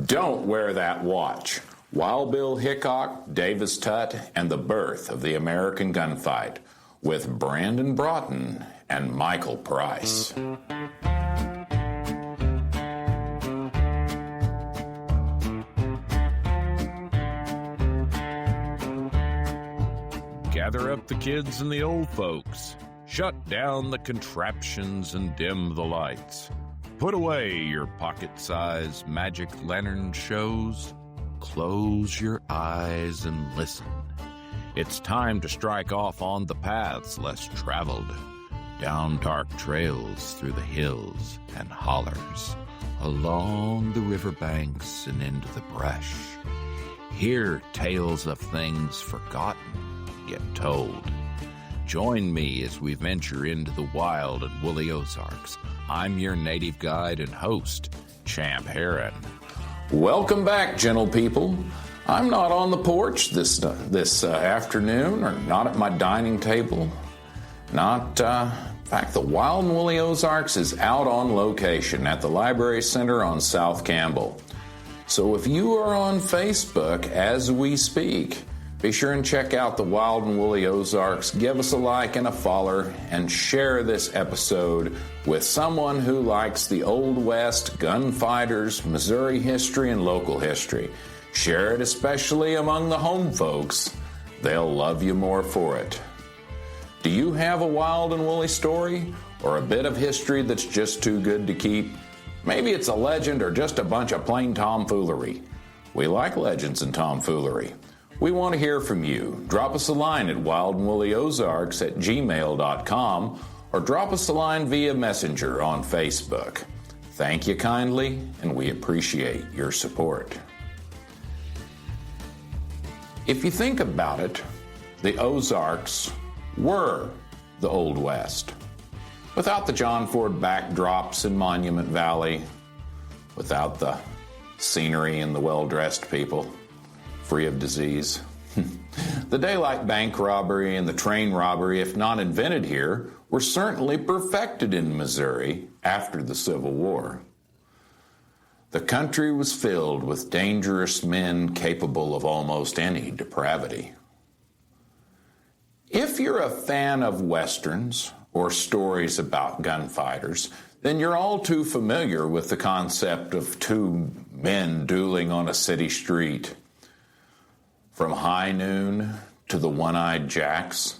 Don't Wear That Watch. Wild Bill Hickok, Davis Tutt, and the Birth of the American Gunfight with Brandon Broughton and Michael Price. Gather up the kids and the old folks. Shut down the contraptions and dim the lights. Put away your pocket-sized magic lantern shows. Close your eyes and listen. It's time to strike off on the paths less traveled, down dark trails through the hills and hollers, along the riverbanks and into the brush. Hear tales of things forgotten get told. Join me as we venture into the wild and woolly Ozarks. I'm your native guide and host, Champ Heron. Welcome back, gentle people. I'm not on the porch this afternoon, or not at my dining table. In fact, the Wild and Woolly Ozarks is out on location at the Library Center on South Campbell. So if you are on Facebook as we speak, be sure and check out the Wild and Woolly Ozarks, give us a like and a follow, and share this episode with someone who likes the Old West, gunfighters, Missouri history, and local history. Share it especially among the home folks. They'll love you more for it. Do you have a wild and woolly story, or a bit of history that's just too good to keep? Maybe it's a legend or just a bunch of plain tomfoolery. We like legends and tomfoolery. We want to hear from you. Drop us a line at wildandwoollyozarks@gmail.com or drop us a line via Messenger on Facebook. Thank you kindly, and we appreciate your support. If you think about it, the Ozarks were the Old West. Without the John Ford backdrops in Monument Valley, without the scenery and the well-dressed people, free of disease. The daylight bank robbery and the train robbery, if not invented here, were certainly perfected in Missouri after the Civil War. The country was filled with dangerous men capable of almost any depravity. If you're a fan of Westerns or stories about gunfighters, then you're all too familiar with the concept of two men dueling on a city street. From High Noon to the One-Eyed Jacks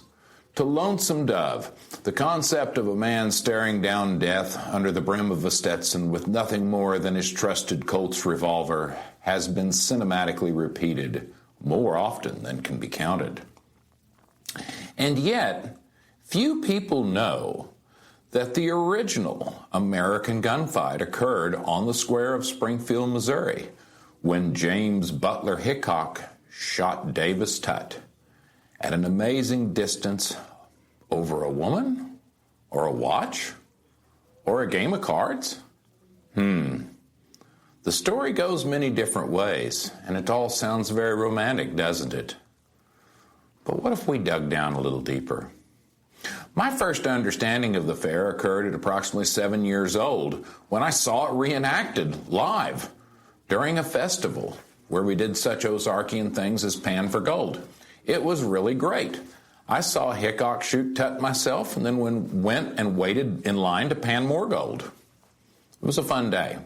to Lonesome Dove, the concept of a man staring down death under the brim of a Stetson with nothing more than his trusted Colt's revolver has been cinematically repeated more often than can be counted. And yet, few people know that the original American gunfight occurred on the square of Springfield, Missouri, when James Butler Hickok shot Davis Tutt at an amazing distance over a woman, or a watch, or a game of cards? The story goes many different ways, and it all sounds very romantic, doesn't it? But what if we dug down a little deeper? My first understanding of the fair occurred at approximately 7 years old when I saw it reenacted live during a festival where we did such Ozarkian things as pan for gold. It was really great. I saw Hickok shoot Tutt myself and then went and waited in line to pan more gold. It was a fun day.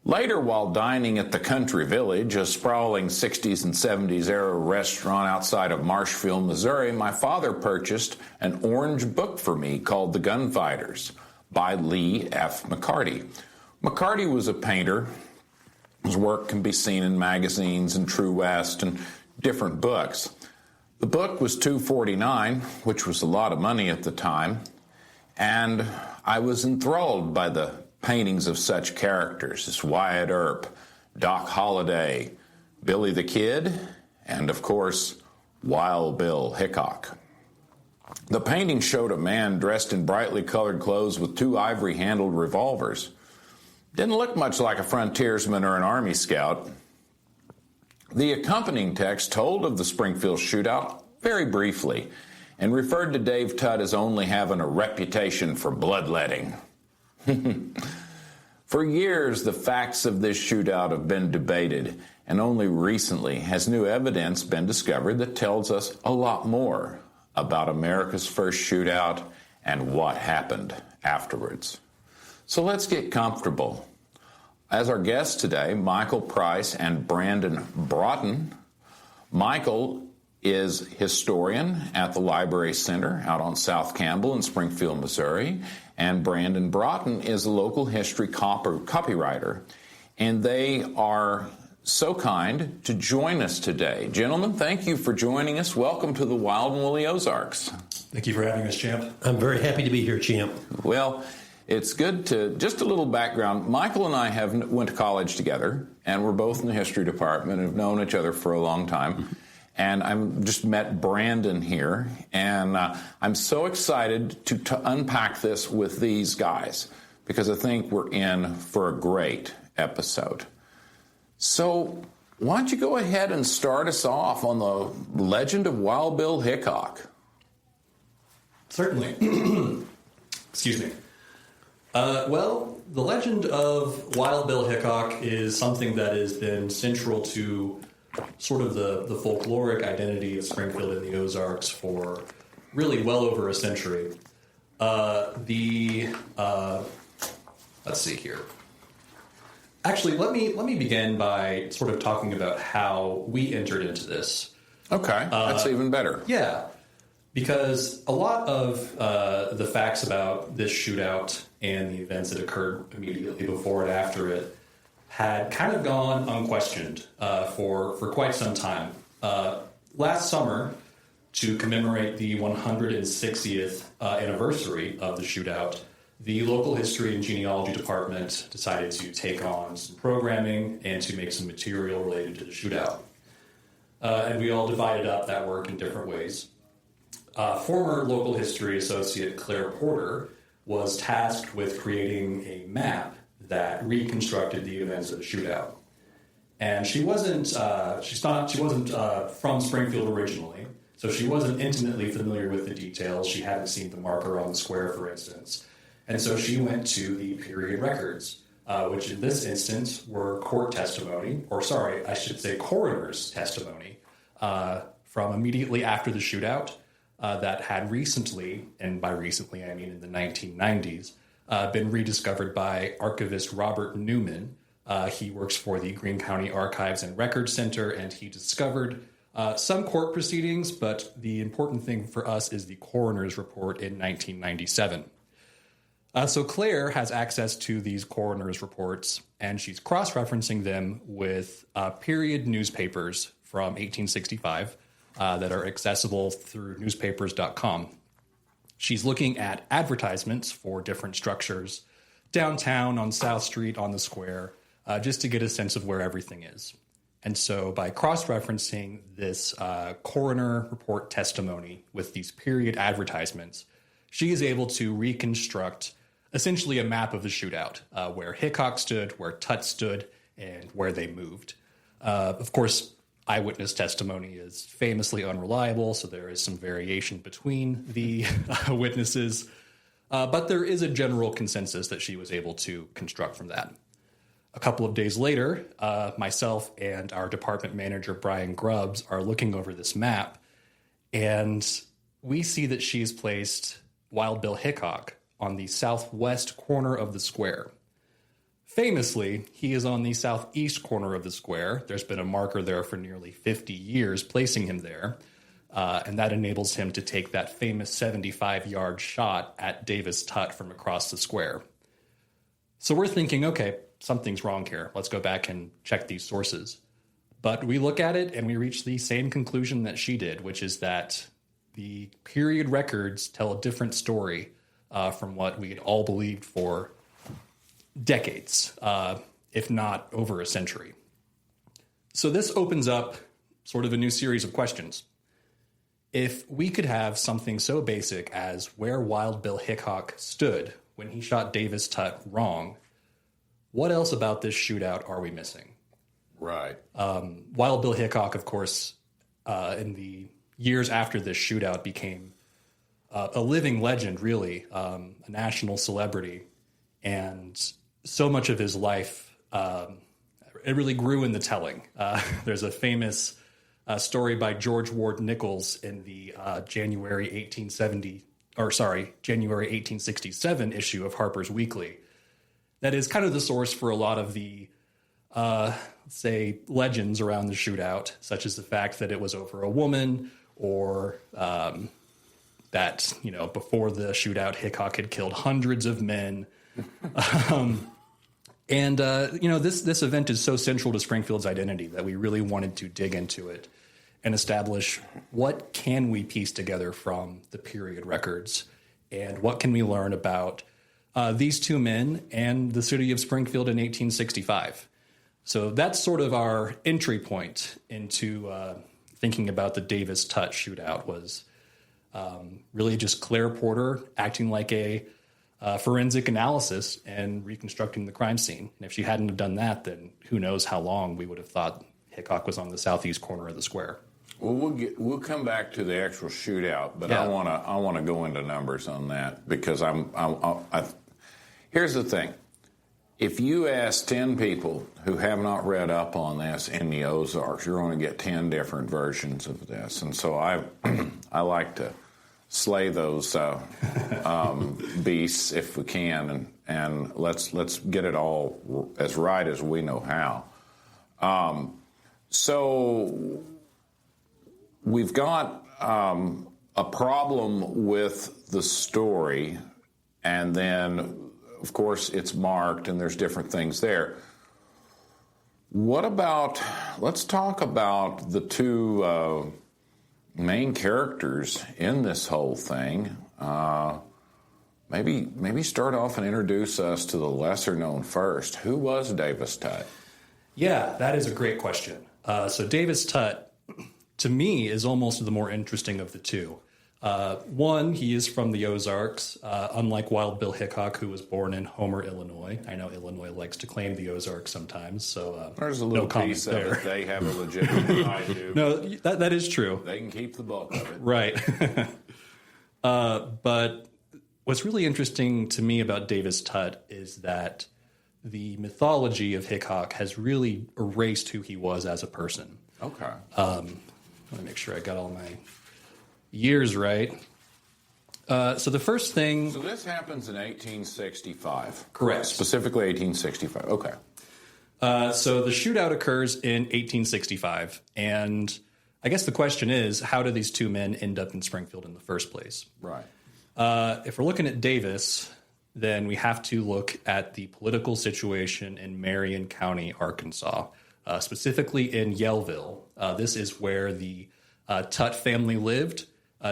Later, while dining at the Country Village, a sprawling 60s and 70s era restaurant outside of Marshfield, Missouri, my father purchased an orange book for me called The Gunfighters by Lee F. McCarty. McCarty was a painter. His work can be seen in magazines and True West and different books. The book was $2.49, which was a lot of money at the time, and I was enthralled by the paintings of such characters as Wyatt Earp, Doc Holliday, Billy the Kid, and of course, Wild Bill Hickok. The painting showed a man dressed in brightly colored clothes with two ivory-handled revolvers. Didn't look much like a frontiersman or an Army scout. The accompanying text told of the Springfield shootout very briefly and referred to Dave Tutt as only having a reputation for bloodletting. For years, the facts of this shootout have been debated, and only recently has new evidence been discovered that tells us a lot more about America's first shootout and what happened afterwards. So let's get comfortable. As our guests today, Michael Price and Brandon Broughton. Michael is historian at the Library Center out on South Campbell in Springfield, Missouri, and Brandon Broughton is a local history copywriter. And they are so kind to join us today. Gentlemen, thank you for joining us. Welcome to the Wild and Woolly Ozarks. Thank you for having us, Champ. I'm very happy to be here, Champ. Well, it's good to, just a little background. Michael and I went to college together, and we're both in the history department and have known each other for a long time. And I've just met Brandon here, and I'm so excited to unpack this with these guys because I think we're in for a great episode. So why don't you go ahead and start us off on the legend of Wild Bill Hickok? Certainly. Excuse me. Well, the legend of Wild Bill Hickok is something that has been central to sort of the folkloric identity of Springfield and the Ozarks for really well over a century. Let's see here. Actually, let me begin by sort of talking about how we entered into this. Okay, that's even better. Yeah, because a lot of the facts about this shootout and the events that occurred immediately before and after it had kind of gone unquestioned for quite some time. Last summer, to commemorate the 160th anniversary of the shootout, the local history and genealogy department decided to take on some programming and to make some material related to the shootout. And we all divided up that work in different ways. Former local history associate Claire Porter was tasked with creating a map that reconstructed the events of the shootout. And she wasn't from Springfield originally, so she wasn't intimately familiar with the details. She hadn't seen the marker on the square, for instance. And so she went to the period records, which in this instance were coroner's testimony from immediately after the shootout that had recently, and by recently I mean in the 1990s, been rediscovered by archivist Robert Newman. He works for the Greene County Archives and Records Center, and he discovered some court proceedings, but the important thing for us is the coroner's report in 1997. So Claire has access to these coroner's reports, and she's cross-referencing them with period newspapers from 1865 that are accessible through newspapers.com. She's looking at advertisements for different structures downtown, on South Street, on the square, just to get a sense of where everything is. And so by cross-referencing this coroner report testimony with these period advertisements, she is able to reconstruct essentially a map of the shootout, where Hickok stood, where Tutt stood, and where they moved. Of course, eyewitness testimony is famously unreliable, so there is some variation between the witnesses. But there is a general consensus that she was able to construct from that. A couple of days later, myself and our department manager, Brian Grubbs, are looking over this map, and we see that she's placed Wild Bill Hickok on the southwest corner of the square. Famously, he is on the southeast corner of the square. There's been a marker there for nearly 50 years placing him there, and that enables him to take that famous 75-yard shot at Davis Tutt from across the square. So we're thinking, okay, something's wrong here. Let's go back and check these sources. But we look at it and we reach the same conclusion that she did, which is that the period records tell a different story from what we had all believed for decades, if not over a century. So this opens up sort of a new series of questions. If we could have something so basic as where Wild Bill Hickok stood when he shot Davis Tutt wrong, what else about this shootout are we missing? Right. Wild Bill Hickok, of course, in the years after this shootout became a living legend, really, a national celebrity. And so much of his life, it really grew in the telling. There's a famous story by George Ward Nichols in the January 1867 issue of Harper's Weekly. That is kind of the source for a lot of the, say, legends around the shootout, such as the fact that it was over a woman, or that, before the shootout, Hickok had killed hundreds of men. This event is so central to Springfield's identity that we really wanted to dig into it and establish what can we piece together from the period records, and what can we learn about these two men and the city of Springfield in 1865. So that's sort of our entry point into thinking about the Davis-Tutt shootout, was really just Claire Porter acting like a forensic analysis and reconstructing the crime scene. And if she hadn't have done that, then who knows how long we would have thought Hickok was on the southeast corner of the square. Well, we'll come back to the actual shootout, but yeah. I want to go into numbers on that, because here's the thing. If you ask 10 people who have not read up on this in the Ozarks, you're going to get 10 different versions of this. And so I like to slay those beasts if we can, and let's get it all as right as we know how. So we've got a problem with the story, and then, of course, it's marked, and there's different things there. Let's talk about the two main characters in this whole thing. Maybe start off and introduce us to the lesser known first. Who was Davis-Tutt? Yeah, that is a great question. So Davis-Tutt, to me, is almost the more interesting of the two. One, he is from the Ozarks, unlike Wild Bill Hickok, who was born in Homer, Illinois. I know Illinois likes to claim the Ozarks sometimes, so there's a little piece of it. They have a legitimate I do. No, that is true. They can keep the bulk of it. Right. But what's really interesting to me about Davis-Tutt is that the mythology of Hickok has really erased who he was as a person. Okay. Let me make sure I got all my years right. So the first thing... So this happens in 1865. Correct. Specifically 1865. Okay. So the shootout occurs in 1865. And I guess the question is, how did these two men end up in Springfield in the first place? Right. If we're looking at Davis, then we have to look at the political situation in Marion County, Arkansas, specifically in Yellville. This is where the Tutt family lived.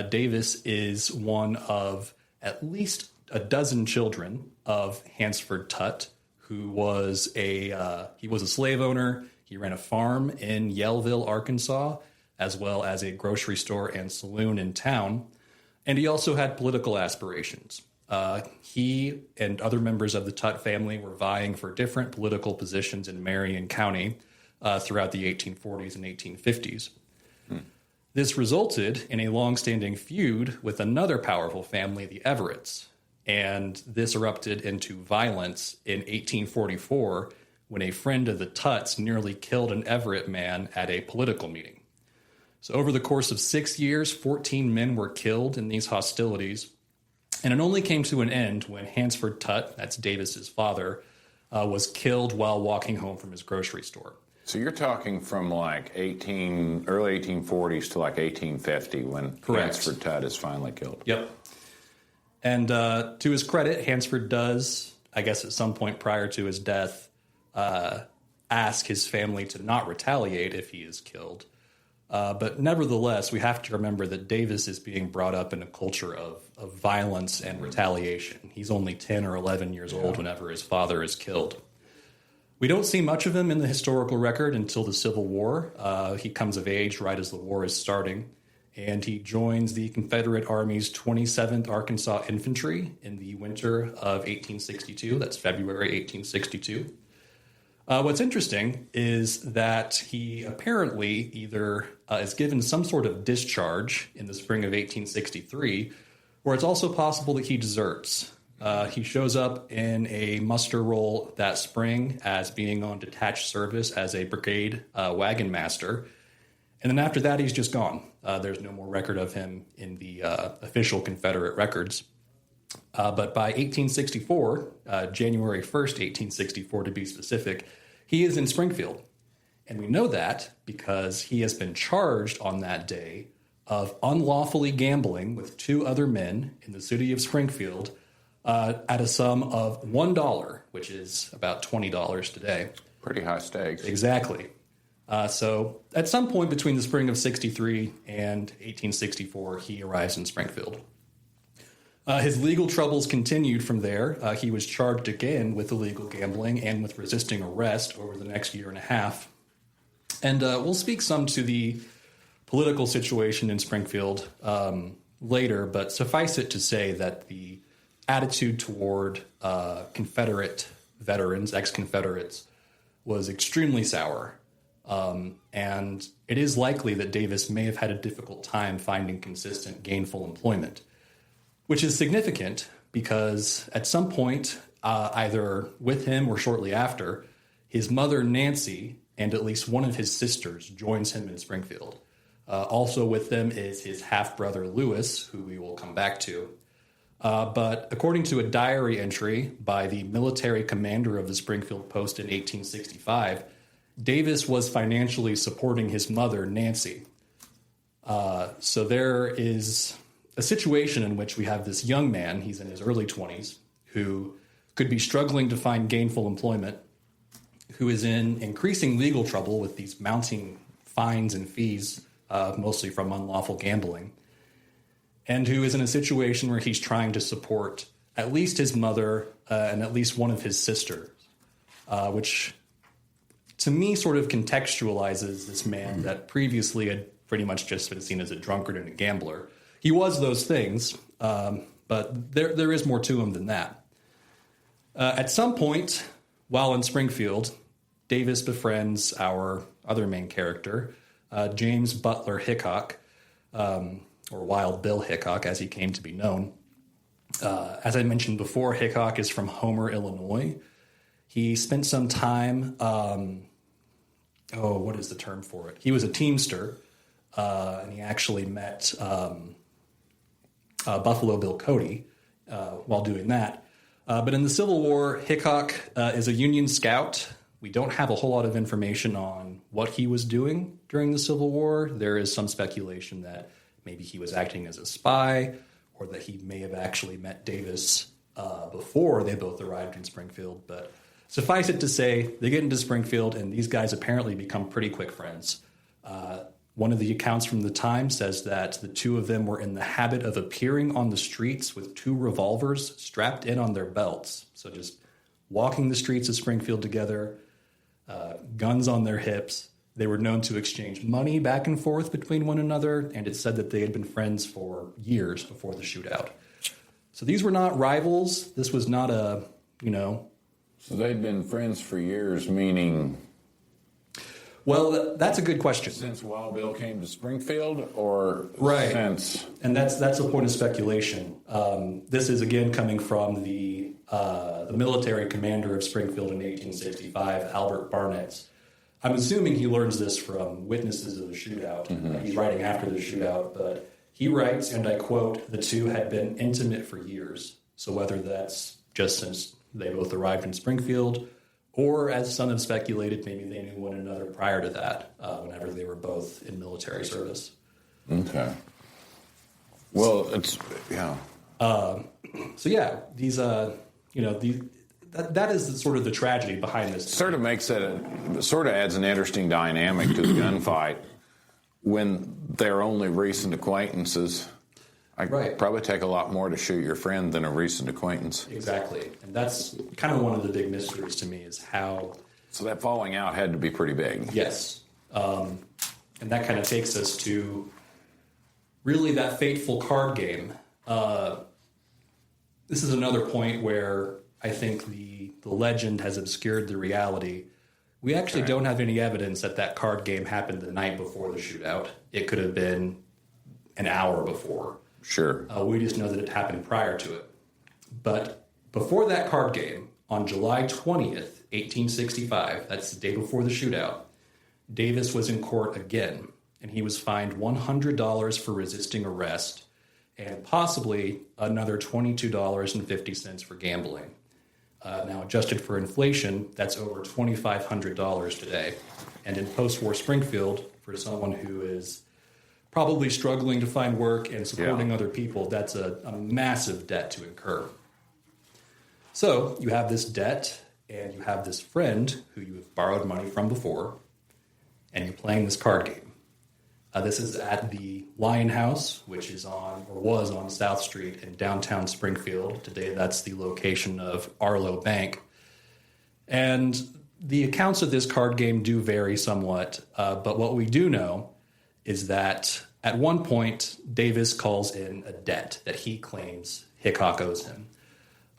Davis is one of at least a dozen children of Hansford Tutt, who was he was a slave owner. He ran a farm in Yellville, Arkansas, as well as a grocery store and saloon in town. And he also had political aspirations. He and other members of the Tutt family were vying for different political positions in Marion County throughout the 1840s and 1850s. This resulted in a long-standing feud with another powerful family, the Everetts, and this erupted into violence in 1844 when a friend of the Tutts nearly killed an Everett man at a political meeting. So over the course of 6 years, 14 men were killed in these hostilities, and it only came to an end when Hansford Tutt, that's Davis's father, was killed while walking home from his grocery store. So you're talking from like early 1840s to like 1850 when Correct. Hansford Tutt is finally killed. Yep. And to his credit, Hansford does, I guess at some point prior to his death, ask his family to not retaliate if he is killed. But nevertheless, we have to remember that Davis is being brought up in a culture of violence and retaliation. He's only 10 or 11 years old whenever his father is killed. We don't see much of him in the historical record until the Civil War. He comes of age right as the war is starting, and he joins the Confederate Army's 27th Arkansas Infantry in the winter of 1862. That's February 1862. What's interesting is that he apparently either is given some sort of discharge in the spring of 1863, or it's also possible that he deserts. He shows up in a muster roll that spring as being on detached service as a brigade wagon master. And then after that, he's just gone. There's no more record of him in the official Confederate records. But by 1864, January 1st, 1864 to be specific, he is in Springfield. And we know that because he has been charged on that day of unlawfully gambling with two other men in the city of Springfield at a sum of $1, which is about $20 today. Pretty high stakes. Exactly. So at some point between the spring of 63 and 1864, he arrives in Springfield. His legal troubles continued from there. He was charged again with illegal gambling and with resisting arrest over the next year and a half. And we'll speak some to the political situation in Springfield later, but suffice it to say that the attitude toward Confederate veterans, ex-Confederates, was extremely sour. And it is likely that Davis may have had a difficult time finding consistent gainful employment, which is significant because at some point, either with him or shortly after, his mother, Nancy, and at least one of his sisters joins him in Springfield. Also with them is his half-brother, Lewis, who we will come back to. But according to a diary entry by the military commander of the Springfield Post in 1865, Davis was financially supporting his mother, Nancy. So there is a situation in which we have this young man, he's in his early 20s, who could be struggling to find gainful employment, who is in increasing legal trouble with these mounting fines and fees, mostly from unlawful gambling, and who is in a situation where he's trying to support at least his mother and at least one of his sisters, which to me sort of contextualizes this man that previously had pretty much just been seen as a drunkard and a gambler. He was those things, but there is more to him than that. At some point, while in Springfield, Davis befriends our other main character, James Butler Hickok, or Wild Bill Hickok, as he came to be known. As I mentioned before, Hickok is from Homer, Illinois. He spent some time, what is the term for it? He was a teamster, and he actually met Buffalo Bill Cody while doing that. But in the Civil War, Hickok is a Union scout. We don't have a whole lot of information on what he was doing during the Civil War. There is some speculation that maybe he was acting as a spy or that he may have actually met Davis before they both arrived in Springfield. But suffice it to say, they get into Springfield, and these guys apparently become pretty quick friends. One of the accounts from the time says that the two of them were in the habit of appearing on the streets with two revolvers strapped in on their belts. So just walking the streets of Springfield together, guns on their hips. They were known to exchange money back and forth between one another, and it's said that they had been friends for years before the shootout. So these were not rivals. This was not a, So they'd been friends for years, meaning... Well, that's a good question. Since Wild Bill came to Springfield, or right. Since... And that's a point of speculation. This is, again, coming from the military commander of Springfield in 1865, Albert Barnett. I'm assuming he learns this from witnesses of the shootout. Mm-hmm. He's writing after the shootout, but he writes, and I quote, "The two had been intimate for years." So whether that's just since they both arrived in Springfield, or as some have speculated, maybe they knew one another prior to that, whenever they were both in military service. Okay. Well, it's, yeah. These, that is sort of the tragedy behind this. Sort of adds an interesting dynamic to the gunfight when they're only recent acquaintances. I'd probably take a lot more to shoot your friend than a recent acquaintance. Exactly. And that's kind of one of the big mysteries to me is how... So that falling out had to be pretty big. Yes. And that kind of takes us to really that fateful card game. This is another point where I think the legend has obscured the reality. We actually don't have any evidence that card game happened the night before the shootout. It could have been an hour before. Sure. We just know that it happened prior to it. But Before that card game, on July 20th, 1865, that's the day before the shootout, Davis was in court again, and he was fined $100 for resisting arrest and possibly another $22.50 for gambling. Now, adjusted for inflation, that's over $2,500 today. And in post-war Springfield, for someone who is probably struggling to find work and supporting other people, that's a massive debt to incur. So you have this debt, and you have this friend who you have borrowed money from before, and you're playing this card game. This is at the Lion House, which is was on South Street in downtown Springfield. Today, that's the location of Arlo Bank. And the accounts of this card game do vary somewhat, but what we do know is that at one point, Davis calls in a debt that he claims Hickok owes him.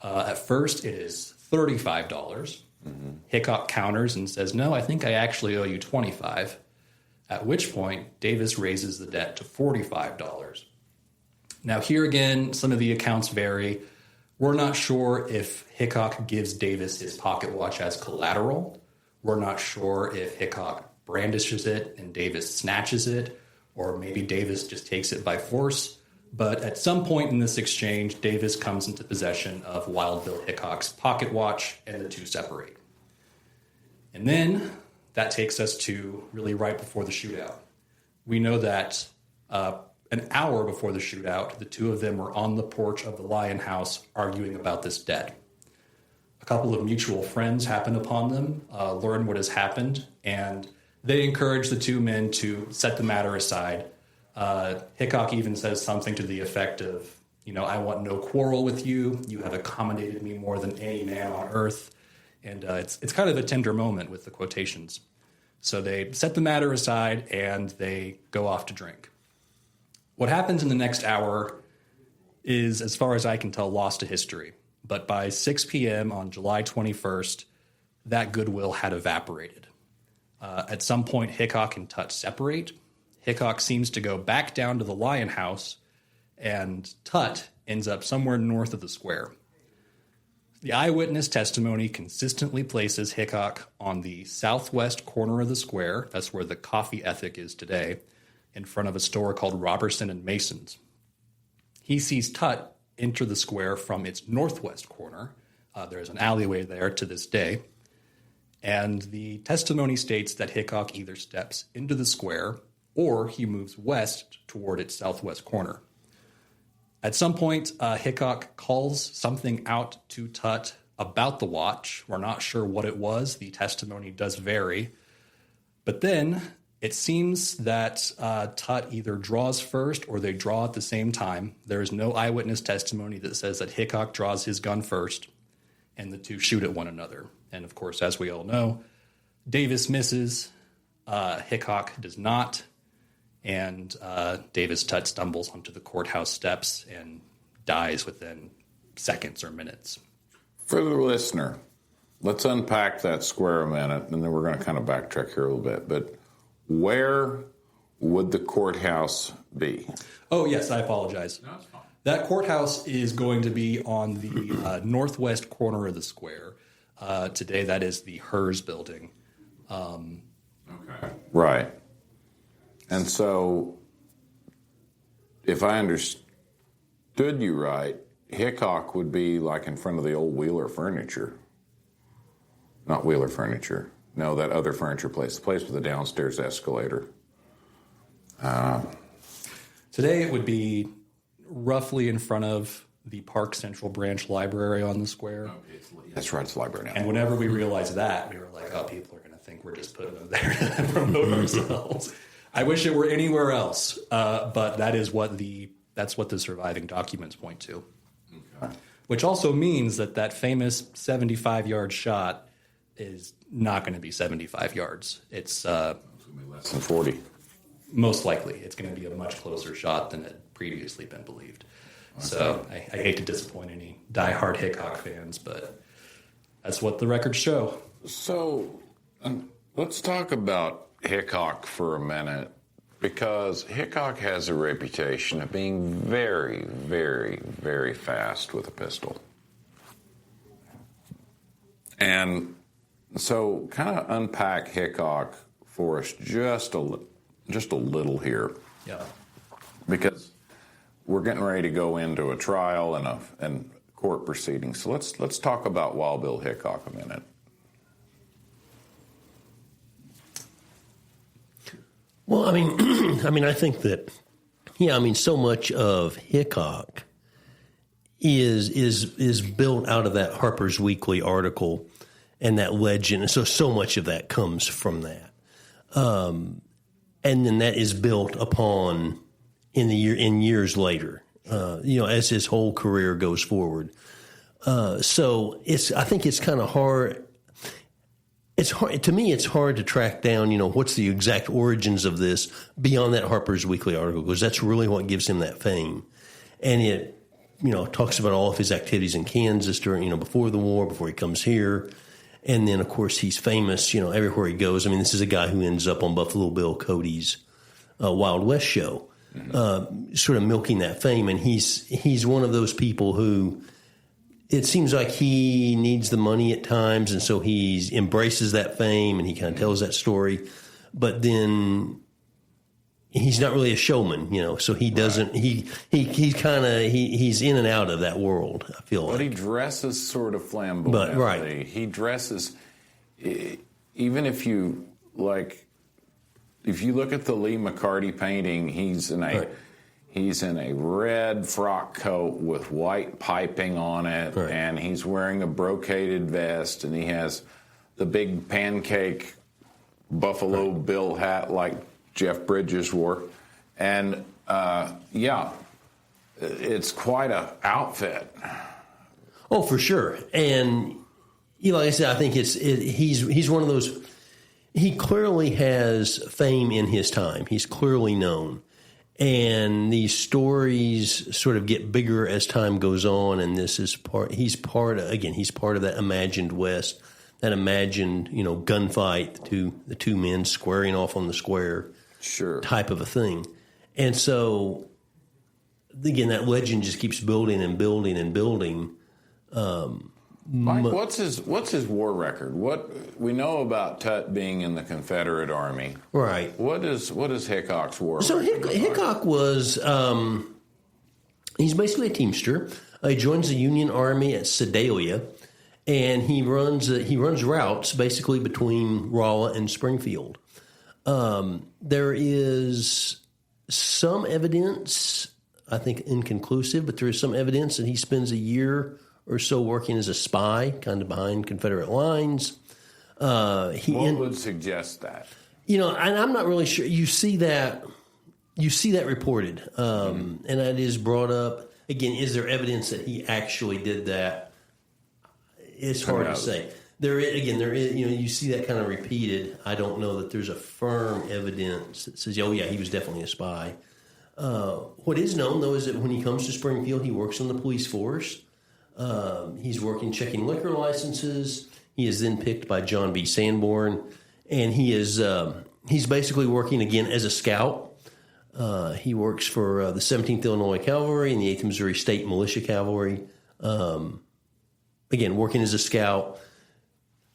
At first, it is $35. Mm-hmm. Hickok counters and says, no, I think I actually owe you $25. At which point, Davis raises the debt to $45. Now, here again, some of the accounts vary. We're not sure if Hickok gives Davis his pocket watch as collateral. We're not sure if Hickok brandishes it and Davis snatches it, or maybe Davis just takes it by force. But at some point in this exchange, Davis comes into possession of Wild Bill Hickok's pocket watch, and the two separate. And then that takes us to really right before the shootout. We know that an hour before the shootout, the two of them were on the porch of the Lion House arguing about this debt. A couple of mutual friends happen upon them, learn what has happened, and they encourage the two men to set the matter aside. Hickok even says something to the effect of, I want no quarrel with you. You have accommodated me more than any man on earth. And it's kind of a tender moment with the quotations. So they set the matter aside and they go off to drink. What happens in the next hour is, as far as I can tell, lost to history. But by 6 p.m. on July 21st, that goodwill had evaporated. At some point, Hickok and Tutt separate. Hickok seems to go back down to the Lion House, and Tutt ends up somewhere north of the square. The eyewitness testimony consistently places Hickok on the southwest corner of the square. That's where the Coffee Ethic is today, in front of a store called Robertson and Mason's. He sees Tutt enter the square from its northwest corner. There's an alleyway there to this day. And the testimony states that Hickok either steps into the square or he moves west toward its southwest corner. At some point, Hickok calls something out to Tutt about the watch. We're not sure what it was. The testimony does vary. But then it seems that Tutt either draws first or they draw at the same time. There is no eyewitness testimony that says that Hickok draws his gun first and the two shoot at one another. And of course, as we all know, Davis misses, Hickok does not, and Davis Tutt stumbles onto the courthouse steps and dies within seconds or minutes. For the listener, let's unpack that square a minute, and then we're going to kind of backtrack here a little bit. But where would the courthouse be? Oh, yes, I apologize. No, it's fine. That courthouse is going to be on the northwest corner of the square. Today, that is the Hers building. Okay. Right. And so, if I understood you right, Hickok would be like in front of the old Wheeler Furniture. Not Wheeler Furniture. No, that other furniture place. The place with the downstairs escalator. Today, it would be roughly in front of the Park Central Branch Library on the square. That's right, it's the library now. And whenever we realized that, we were like, oh, people are going to think we're just putting them there to promote ourselves. I wish it were anywhere else, but that's what the surviving documents point to. Okay. Which also means that famous 75-yard shot is not going to be 75 yards. It's going to be less than 40. Most likely. It's going to be a much closer shot than had previously been believed. Okay. So I hate to disappoint any diehard Hickok fans, but that's what the records show. So let's talk about Hickok for a minute, because Hickok has a reputation of being very, very, very fast with a pistol. And so kind of unpack Hickok for us just a little here. Yeah. Because we're getting ready to go into a trial and court proceedings. So let's talk about Wild Bill Hickok a minute. Well, I mean, I think that, so much of Hickok is built out of that Harper's Weekly article and that legend. So much of that comes from that. And then that is built upon in years later, as his whole career goes forward. So I think it's kind of hard. It's hard to me. It's hard to track down, what's the exact origins of this beyond that Harper's Weekly article, because that's really what gives him that fame. And it, talks about all of his activities in Kansas during, before the war, before he comes here. And then, of course, he's famous, everywhere he goes. I mean, this is a guy who ends up on Buffalo Bill Cody's Wild West show, sort of milking that fame. And he's one of those people who it seems like he needs the money at times, and so he embraces that fame and he kind of tells that story. But then he's not really a showman, so he doesn't. Right. He's in and out of that world, I feel like. But he dresses sort of flamboyantly. Right. He dresses, even if you look at the Lee McCarty painting, he's in a red frock coat with white piping on it, right. And he's wearing a brocaded vest, and he has the big pancake Buffalo right. Bill hat like Jeff Bridges wore. And, it's quite an outfit. Oh, for sure. And, like I said, I think he's one of those. He clearly has fame in his time. He's clearly known. And these stories sort of get bigger as time goes on, and he's part of that imagined West, that imagined, gunfight, the two men squaring off on the square, sure, type of a thing. And so, again, that legend just keeps building and building and building. Mike, what's his war record? What we know about Tutt being in the Confederate Army, right? What is Hickok's war record? So Hickok was he's basically a teamster. He joins the Union Army at Sedalia, and he runs routes basically between Rolla and Springfield. There is some evidence, I think inconclusive, but there is some evidence that he spends a year or so working as a spy, kind of behind Confederate lines. What would suggest that? And I'm not really sure. You see that reported, and that is brought up. Again, is there evidence that he actually did that? It's hard to say. There is. You see that kind of repeated. I don't know that there's a firm evidence that says, oh yeah, he was definitely a spy. What is known though is that when he comes to Springfield, he works on the police force. He's working checking liquor licenses. He is then picked by John B. Sanborn, and he's basically working again as a scout. He works for the 17th Illinois Cavalry and the 8th Missouri State Militia Cavalry. Again, working as a scout.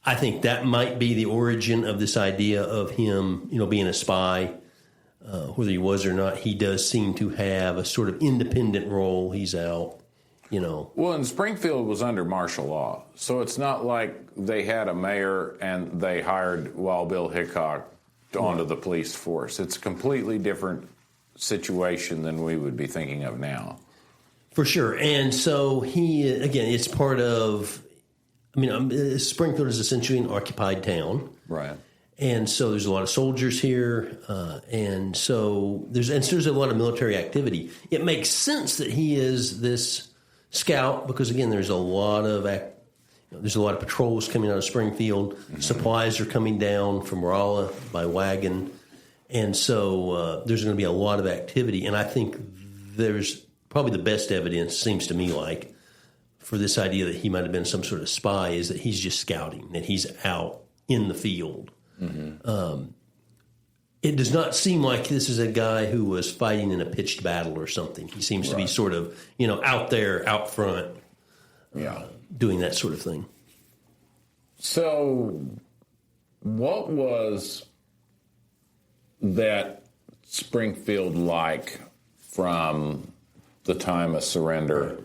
I think that might be the origin of this idea of him, being a spy. Whether he was or not, he does seem to have a sort of independent role. He's out. Well, and Springfield was under martial law, so it's not like they had a mayor and they hired Wild Bill Hickok onto the police force. It's a completely different situation than we would be thinking of now. For sure. And so it's part of, Springfield is essentially an occupied town. Right. And so there's a lot of soldiers here, and so there's a lot of military activity. It makes sense that he is this scout because again, there's a lot of patrols coming out of Springfield. Mm-hmm. Supplies are coming down from Rolla by wagon, and so there's going to be a lot of activity. And I think there's probably the best evidence, seems to me like, for this idea that he might have been some sort of spy is that he's just scouting, that he's out in the field. Mm-hmm. It does not seem like this is a guy who was fighting in a pitched battle or something. He seems to be sort of, out there, out front, doing that sort of thing. So, what was that Springfield like from the time of surrender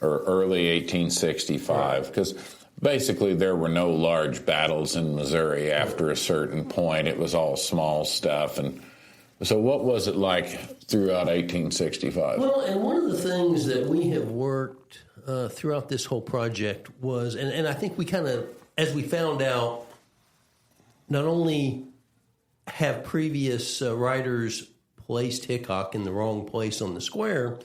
or early 1865? Because basically there were no large battles in Missouri after a certain point. It was all small stuff. And so what was it like throughout 1865? Well, and one of the things that we have worked throughout this whole project was, and I think we kind of, as we found out, not only have previous writers placed Hickok in the wrong place on the square,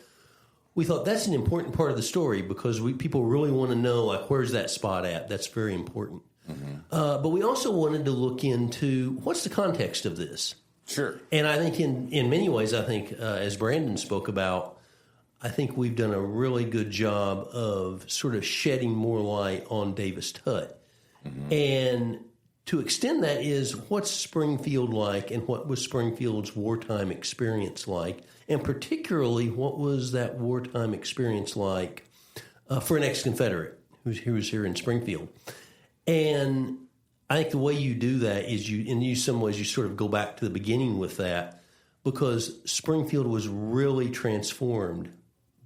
we thought that's an important part of the story because people really want to know, like, where's that spot at? That's very important. Mm-hmm. But we also wanted to look into what's the context of this. Sure. And I think in many ways, I think, as Brandon spoke about, I think we've done a really good job of sort of shedding more light on Davis Tutt. Mm-hmm. And to extend that is what's Springfield like and what was Springfield's wartime experience like, and particularly what was that wartime experience like for an ex-Confederate who was here in Springfield. And I think the way you do that is in some ways you sort of go back to the beginning with that because Springfield was really transformed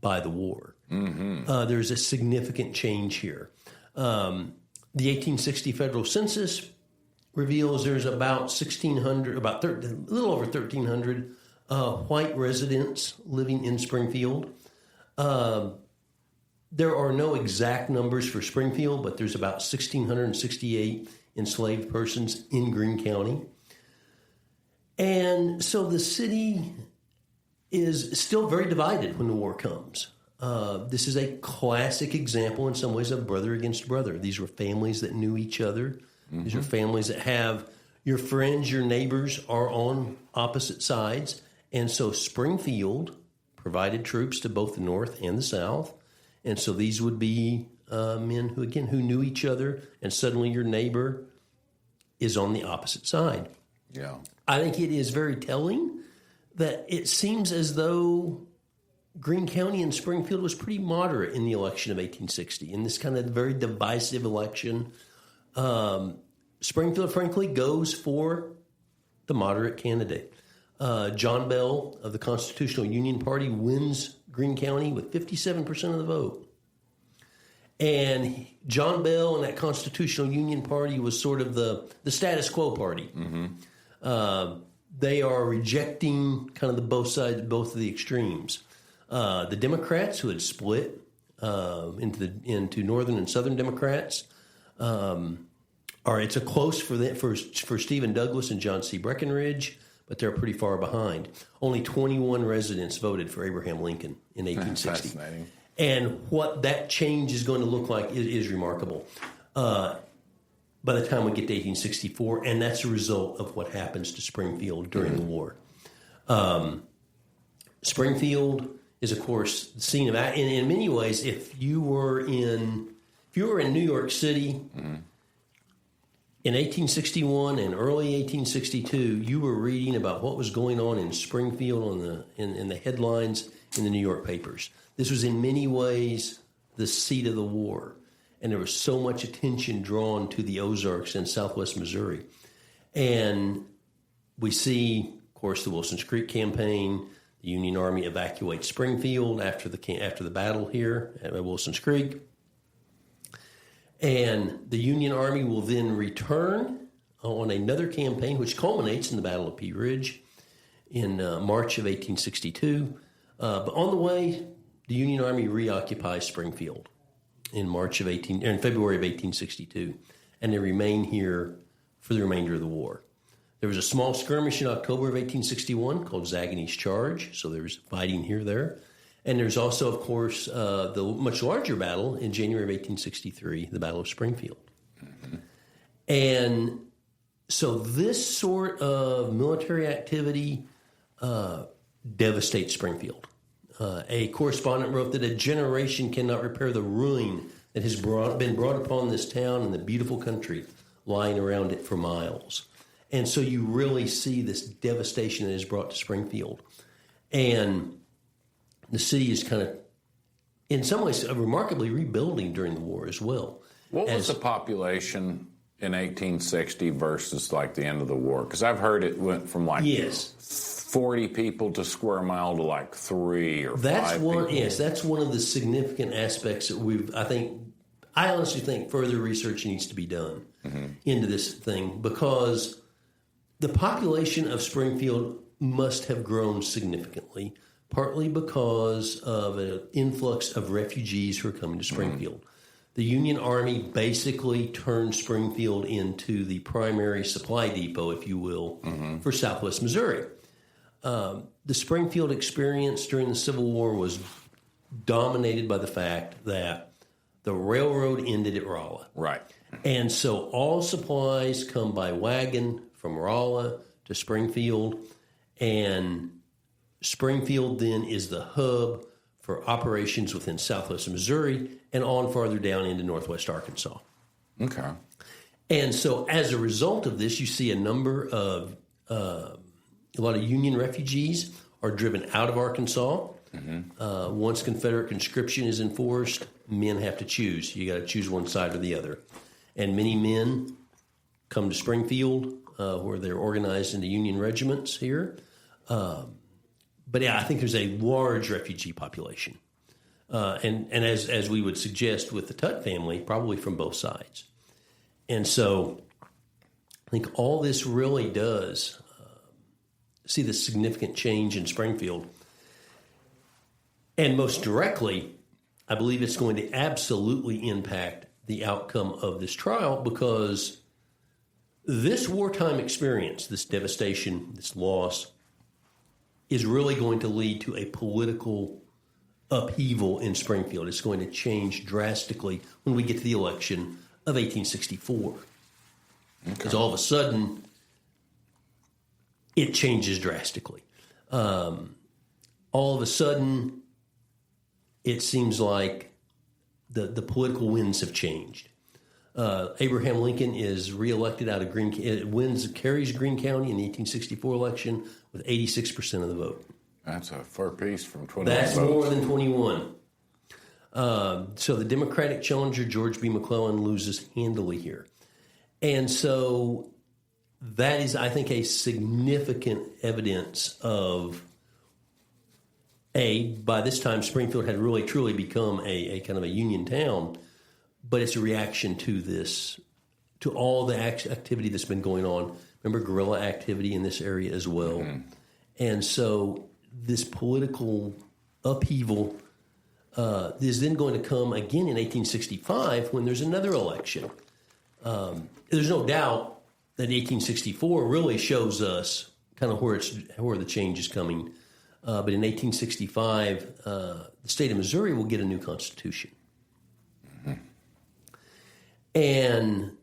by the war. Mm-hmm. There's a significant change here. The 1860 federal census reveals there's about 1,600, a little over 1,300 white residents living in Springfield. There are no exact numbers for Springfield, but there's about 1,668 enslaved persons in Greene County. And so the city is still very divided when the war comes. This is a classic example in some ways of brother against brother. These were families that knew each other. Mm-hmm. These are families that have your friends, your neighbors are on opposite sides. And so Springfield provided troops to both the North and the South. And so these would be men who knew each other, and suddenly your neighbor is on the opposite side. Yeah. I think it is very telling that it seems as though Greene County and Springfield was pretty moderate in the election of 1860, in this kind of very divisive election. Springfield, frankly, goes for the moderate candidate. John Bell of the Constitutional Union Party wins Greene County with 57% of the vote. And John Bell and that Constitutional Union Party was sort of the status quo party. Mm-hmm. They are rejecting kind of both of the extremes. The Democrats, who had split into Northern and Southern Democrats, it's a close for Stephen Douglas and John C. Breckinridge, but they're pretty far behind. Only 21 residents voted for Abraham Lincoln in 1860. Fascinating. And what that change is going to look like is remarkable. By the time we get to 1864, and that's a result of what happens to Springfield during the war. Springfield is, of course, the scene of action. In many ways, if you were in New York City in 1861 and early 1862, you were reading about what was going on in Springfield in the headlines in the New York papers. This was in many ways the seat of the war. And there was so much attention drawn to the Ozarks and southwest Missouri. And we see, of course, the Wilson's Creek campaign. The Union Army evacuates Springfield after the battle here at Wilson's Creek. And the Union Army will then return on another campaign, which culminates in the Battle of Pea Ridge in March of 1862. But on the way, the Union Army reoccupies Springfield in February of 1862, and they remain here for the remainder of the war. There was a small skirmish in October of 1861 called Zagany's Charge, so there's fighting there. And there's also, of course, the much larger battle in January of 1863, the Battle of Springfield. Mm-hmm. And so this sort of military activity devastates Springfield. A correspondent wrote that a generation cannot repair the ruin that has been brought upon this town and the beautiful country lying around it for miles. And so you really see this devastation that is brought to Springfield. And the city is kind of, in some ways, remarkably rebuilding during the war as well. What was the population in 1860 versus like the end of the war? Because I've heard it went from like 40 people to square mile to like 3 or 5 people. Yes, that's one of the significant aspects that I honestly think further research needs to be done into this thing, because the population of Springfield must have grown significantly, partly because of an influx of refugees who are coming to Springfield. The Union Army basically turned Springfield into the primary supply depot, if you will, for Southwest Missouri. The Springfield experience during the Civil War was dominated by the fact that the railroad ended at Rolla. Right. And so all supplies come by wagon from Rolla to Springfield, and Springfield then is the hub for operations within Southwest Missouri and on farther down into Northwest Arkansas. Okay. And so as a result of this, you see a number of, a lot of Union refugees are driven out of Arkansas. Once Confederate conscription is enforced, men have to choose. You got to choose one side or the other. And many men come to Springfield, where they're organized into Union regiments here. But yeah, I think there's a large refugee population. And as we would suggest with the Tutt family, probably from both sides. And so I think all this really does see the significant change in Springfield. And most directly, I believe it's going to absolutely impact the outcome of this trial, because this wartime experience, this devastation, this loss, is really going to lead to a political upheaval in Springfield. It's going to change drastically when we get to the election of 1864. Because all of a sudden, it changes drastically. All of a sudden, it seems like the political winds have changed. Abraham Lincoln is reelected out of carries Greene County in the 1864 election with 86% of the vote. That's a fair piece from 21 That's votes. more than 21. So the Democratic challenger, George B. McClellan, loses handily here. And so that is, I think, a significant evidence of, by this time, Springfield had really, truly become a kind of a Union town, but it's a reaction to this, to all the activity that's been going on. Remember guerrilla activity in this area as well. And so this political upheaval is then going to come again in 1865 when there's another election. There's no doubt that 1864 really shows us kind of where the change is coming. But in 1865, the state of Missouri will get a new constitution. And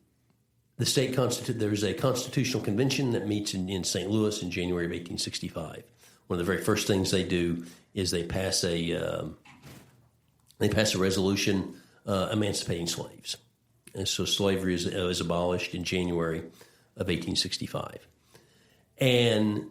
the state there's a constitutional convention that meets in St. Louis in January of 1865. One of the very first things they do is they pass a resolution emancipating slaves. And so slavery is abolished in January of 1865. And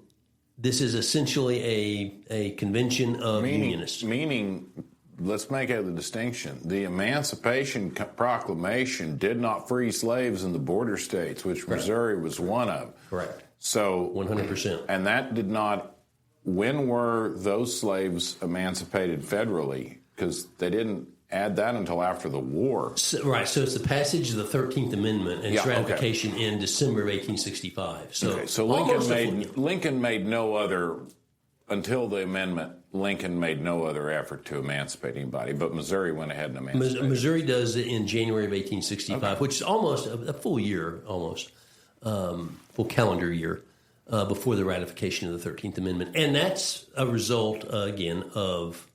this is essentially a convention of Unionists. Meaning, let's make out the distinction. The Emancipation Proclamation did not free slaves in the border states, which Missouri was one of. Correct. So 100%. And that did not. When were those slaves emancipated federally? Because they didn't add that until after the war. So it's the passage of the 13th Amendment and its ratification in December of 1865. So Lincoln made no other, until the amendment, Lincoln made no other effort to emancipate anybody, but Missouri went ahead and emancipated. Missouri does it in January of 1865, which is almost a full year, full calendar year before the ratification of the 13th Amendment. And that's a result, again, of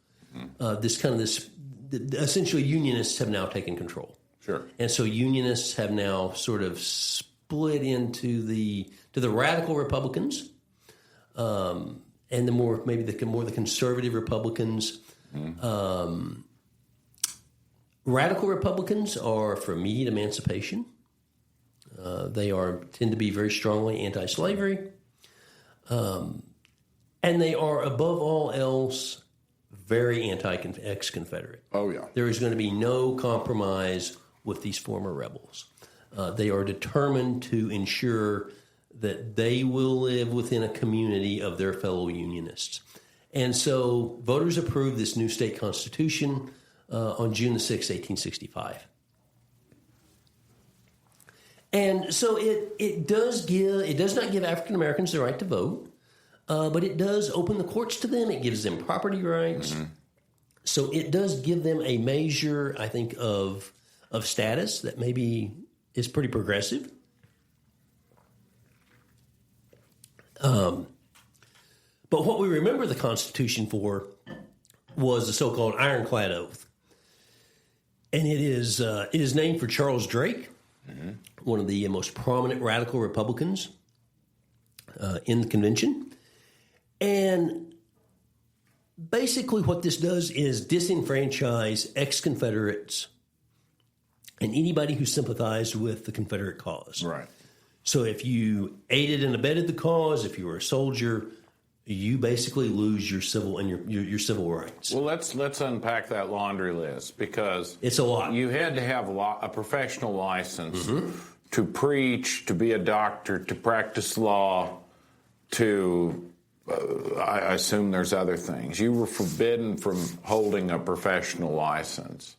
essentially Unionists have now taken control. Sure. And so Unionists have now sort of split into the radical Republicans, and the more the conservative Republicans. Radical Republicans are for immediate emancipation. They tend to be very strongly anti-slavery, and they are above all else very ex-Confederate. Oh yeah. There is going to be no compromise with these former rebels. They are determined to ensure that they will live within a community of their fellow Unionists. And so voters approved this new state constitution on June the 6th, 1865. And so it does not give African Americans the right to vote, but it does open the courts to them. It gives them property rights. Mm-hmm. So it does give them a measure, I think, of status that maybe is pretty progressive. But what we remember the Constitution for was the so-called Ironclad Oath. And it is named for Charles Drake, mm-hmm. one of the most prominent radical Republicans in the convention. And basically what this does is disenfranchise ex-Confederates and anybody who sympathized with the Confederate cause. Right. So if you aided and abetted the cause, if you were a soldier, you basically lose your civil and your civil rights. Well, let's unpack that laundry list, because it's a lot. You had to have a professional license mm-hmm. to preach, to be a doctor, to practice law, to I assume there's other things. You were forbidden from holding a professional license.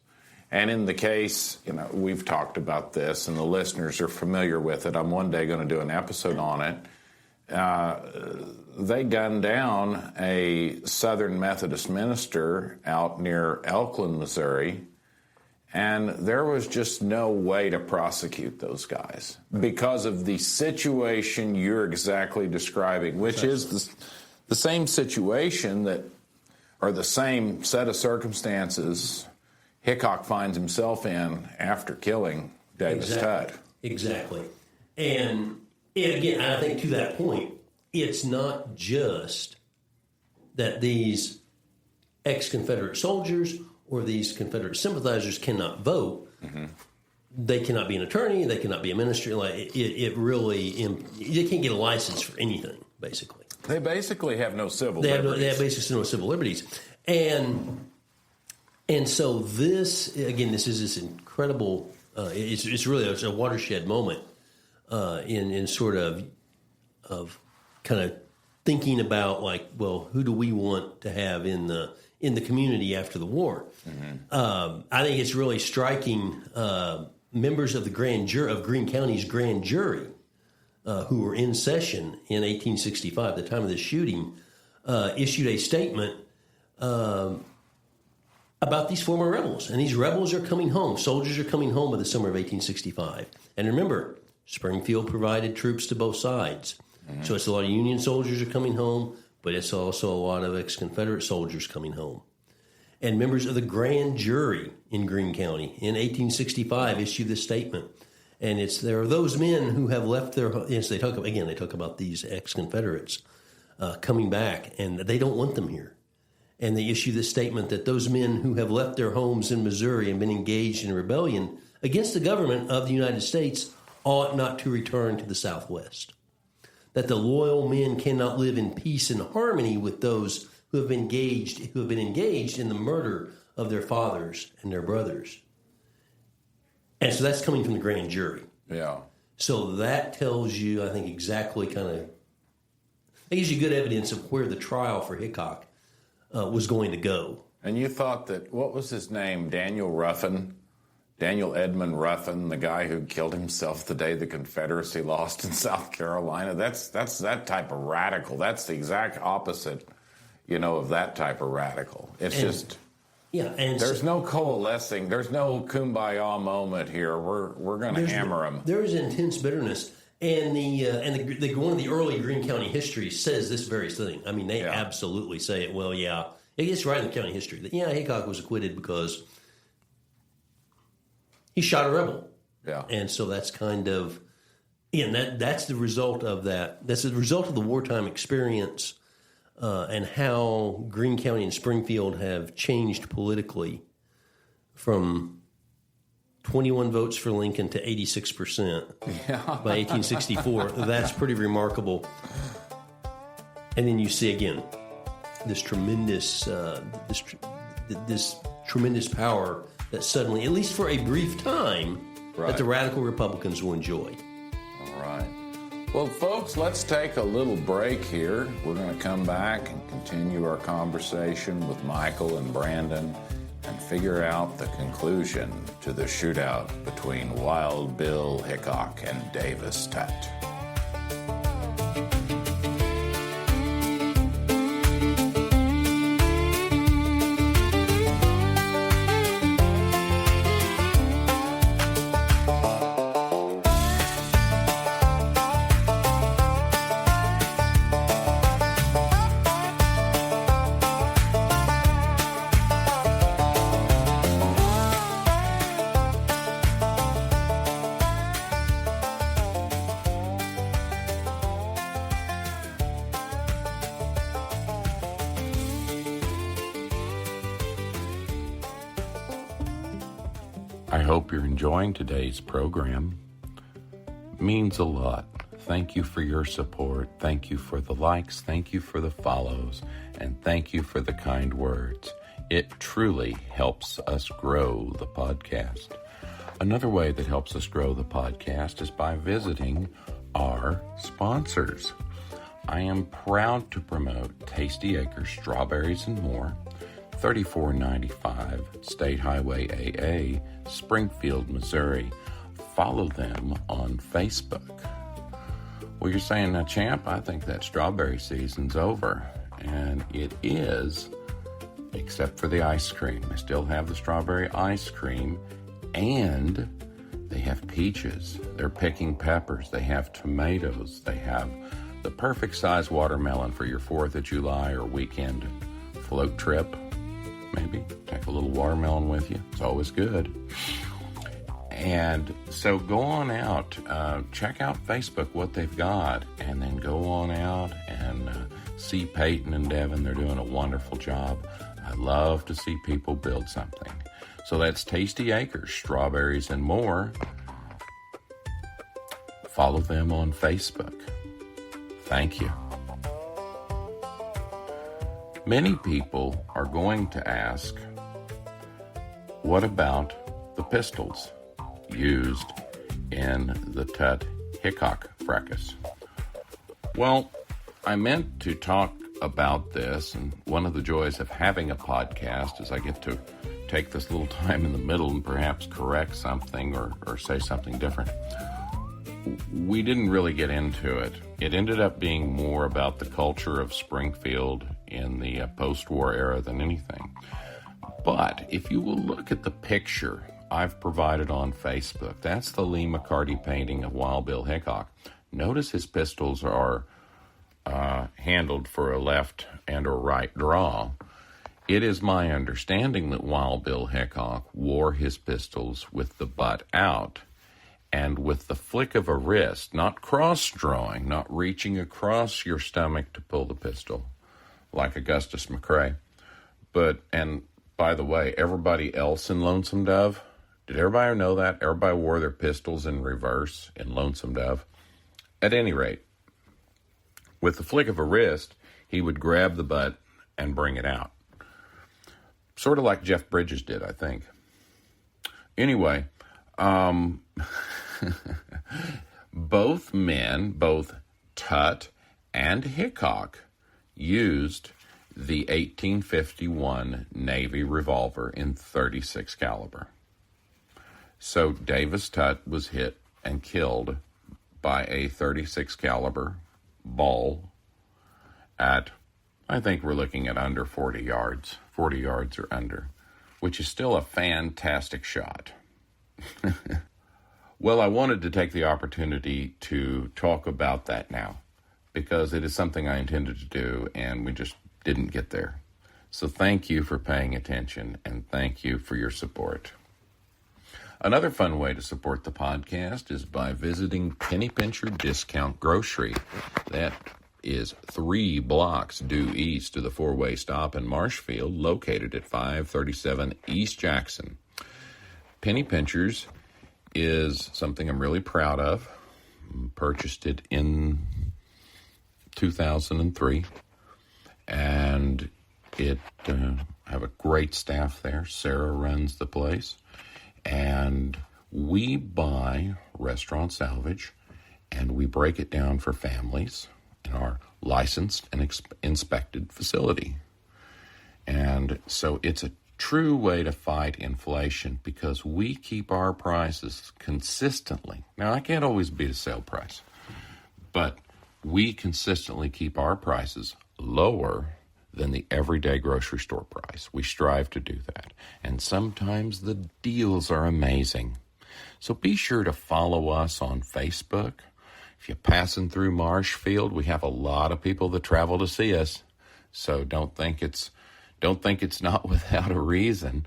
And in the case, we've talked about this, and the listeners are familiar with it. I'm one day going to do an episode on it. They gunned down a Southern Methodist minister out near Elkland, Missouri, and there was just no way to prosecute those guys because of the situation you're exactly describing, which is the same situation or the same set of circumstances Hickok finds himself in after killing Davis Tutt. Exactly. And again, I think to that point, it's not just that these ex-Confederate soldiers or these Confederate sympathizers cannot vote. Mm-hmm. They cannot be an attorney. They cannot be a minister. It really, they can't get a license for anything, basically. They basically have no civil liberties. They have basically no civil liberties. And so this is this incredible, it's really a watershed moment in sort of kind of thinking about who do we want to have in the community after the war? Mm-hmm. I think it's really striking. Members of the grand jury of Greene County's grand jury, who were in session in 1865, the time of the shooting, issued a statement about these former rebels. And these rebels are coming home. Soldiers are coming home in the summer of 1865. And remember, Springfield provided troops to both sides. Mm-hmm. So it's a lot of Union soldiers are coming home, but it's also a lot of ex-Confederate soldiers coming home. And members of the grand jury in Greene County in 1865 issued this statement. And there are those men who have left their, they talk about these ex-Confederates coming back, and they don't want them here. And they issue this statement that those men who have left their homes in Missouri and been engaged in rebellion against the government of the United States ought not to return to the Southwest. That the loyal men cannot live in peace and harmony with those who have been engaged in the murder of their fathers and their brothers. And so that's coming from the grand jury. Yeah. So that tells you, I think, exactly that gives you good evidence of where the trial for Hickok was going to go. And you thought that, what was his name, Daniel Edmund Ruffin, the guy who killed himself the day the Confederacy lost in South Carolina, that's that type of radical. That's the exact opposite, of that type of radical. There's no coalescing. There's no kumbaya moment here. We're going to hammer them. There is intense bitterness. And one of the early Greene County history says this very thing. I mean, they absolutely say it. Well, yeah, it gets right in the county history that Hickok was acquitted because he shot a rebel. Yeah, and so that's that's the result of that. That's the result of the wartime experience and how Greene County and Springfield have changed politically from 21 votes for Lincoln to 86% by 1864. That's pretty remarkable. And then you see again this tremendous power that suddenly, at least for a brief time, Right. that the radical Republicans will enjoy. All right. Well, folks, let's take a little break here. We're going to come back and continue our conversation with Michael and Brandon and figure out the conclusion to the shootout between Wild Bill Hickok and Davis Tutt. I hope you're enjoying today's program. Means a lot. Thank you for your support. Thank you for the likes. Thank you for the follows. And thank you for the kind words. It truly helps us grow the podcast. Another way that helps us grow the podcast is by visiting our sponsors. I am proud to promote Tasty Acres Strawberries and More, 3495 State Highway AA, Springfield, Missouri. Follow them on Facebook. Well, you're saying, now, champ, I think that strawberry season's over. And it is, except for the ice cream. They still have the strawberry ice cream, and they have peaches. They're picking peppers. They have tomatoes. They have the perfect size watermelon for your 4th of July or weekend float trip. Maybe take a little watermelon with you. It's always good. And so go on out, check out Facebook, what they've got, and then go on out and see Peyton and Devin. They're doing a wonderful job. I love to see people build something. So that's Tasty Acres, Strawberries and More. Follow them on Facebook. Thank you. Many people are going to ask, what about the pistols used in the Tutt Hickok fracas? Well, I meant to talk about this, and one of the joys of having a podcast is I get to take this little time in the middle and perhaps correct something or say something different. We didn't really get into it. It ended up being more about the culture of Springfield in the post-war era than anything. But if you will look at the picture I've provided on Facebook, that's the Lee McCarty painting of Wild Bill Hickok. Notice his pistols are handled for a left and a right draw. It is my understanding that Wild Bill Hickok wore his pistols with the butt out and with the flick of a wrist, not cross-drawing, not reaching across your stomach to pull the pistol like Augustus McCrae. And by the way, everybody else in Lonesome Dove, did everybody know that? Everybody wore their pistols in reverse in Lonesome Dove. At any rate, with the flick of a wrist, he would grab the butt and bring it out. Sort of like Jeff Bridges did, I think. Anyway, both men, both Tutt and Hickok, used the 1851 Navy revolver in .36 caliber. So Davis Tutt was hit and killed by a .36 caliber ball at, I think we're looking at under 40 yards or under, which is still a fantastic shot. Well, I wanted to take the opportunity to talk about that now, because it is something I intended to do, and we just didn't get there. So thank you for paying attention, and thank you for your support. Another fun way to support the podcast is by visiting Penny Pincher Discount Grocery. That is 3 blocks due east of the four-way stop in Marshfield, located at 537 East Jackson. Penny Pinchers is something I'm really proud of. Purchased it in 2003, and it I have a great staff there. Sarah runs the place. And we buy restaurant salvage, and we break it down for families in our licensed and inspected facility. And so it's a true way to fight inflation because we keep our prices consistently. Now, I can't always beat a sale price, but we consistently keep our prices lower than the everyday grocery store price. We strive to do that. And sometimes the deals are amazing. So be sure to follow us on Facebook. If you're passing through Marshfield, we have a lot of people that travel to see us. So don't think it's not without a reason.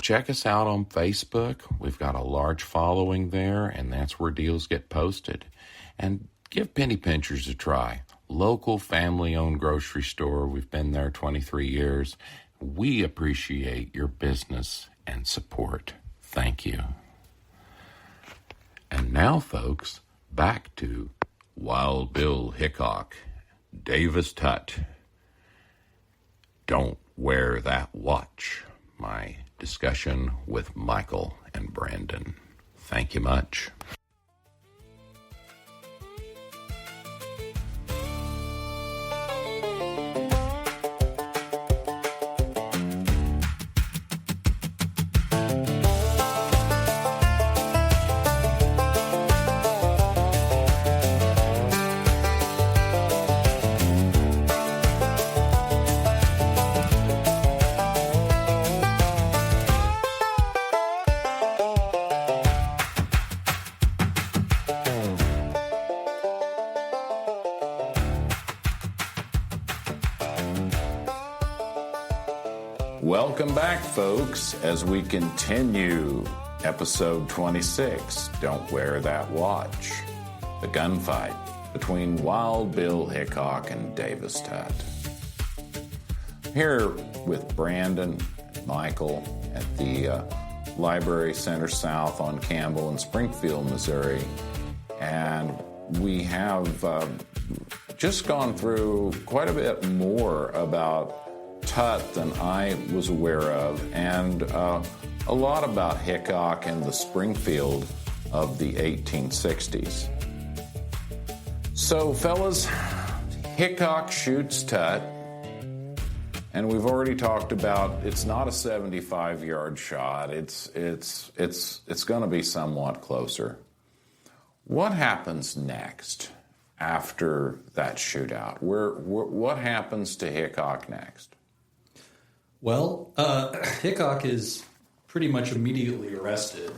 Check us out on Facebook. We've got a large following there, and that's where deals get posted. And give Penny Pinchers a try. Local family-owned grocery store. We've been there 23 years. We appreciate your business and support. Thank you. And now, folks, back to Wild Bill Hickok, Davis Tutt. Don't wear that watch. My discussion with Michael and Brandon. Thank you much. Welcome back, folks, as we continue episode 26, Don't Wear That Watch, the gunfight between Wild Bill Hickok and Davis Tutt. Here with Brandon and Michael at the Library Center South on Campbell in Springfield, Missouri, and we have just gone through quite a bit more about Tutt than I was aware of, and a lot about Hickok and the Springfield of the 1860s. So, fellas, Hickok shoots Tutt, and we've already talked about it's not a 75-yard shot. It's going to be somewhat closer. What happens next after that shootout? What happens to Hickok next? Well, Hickok is pretty much immediately arrested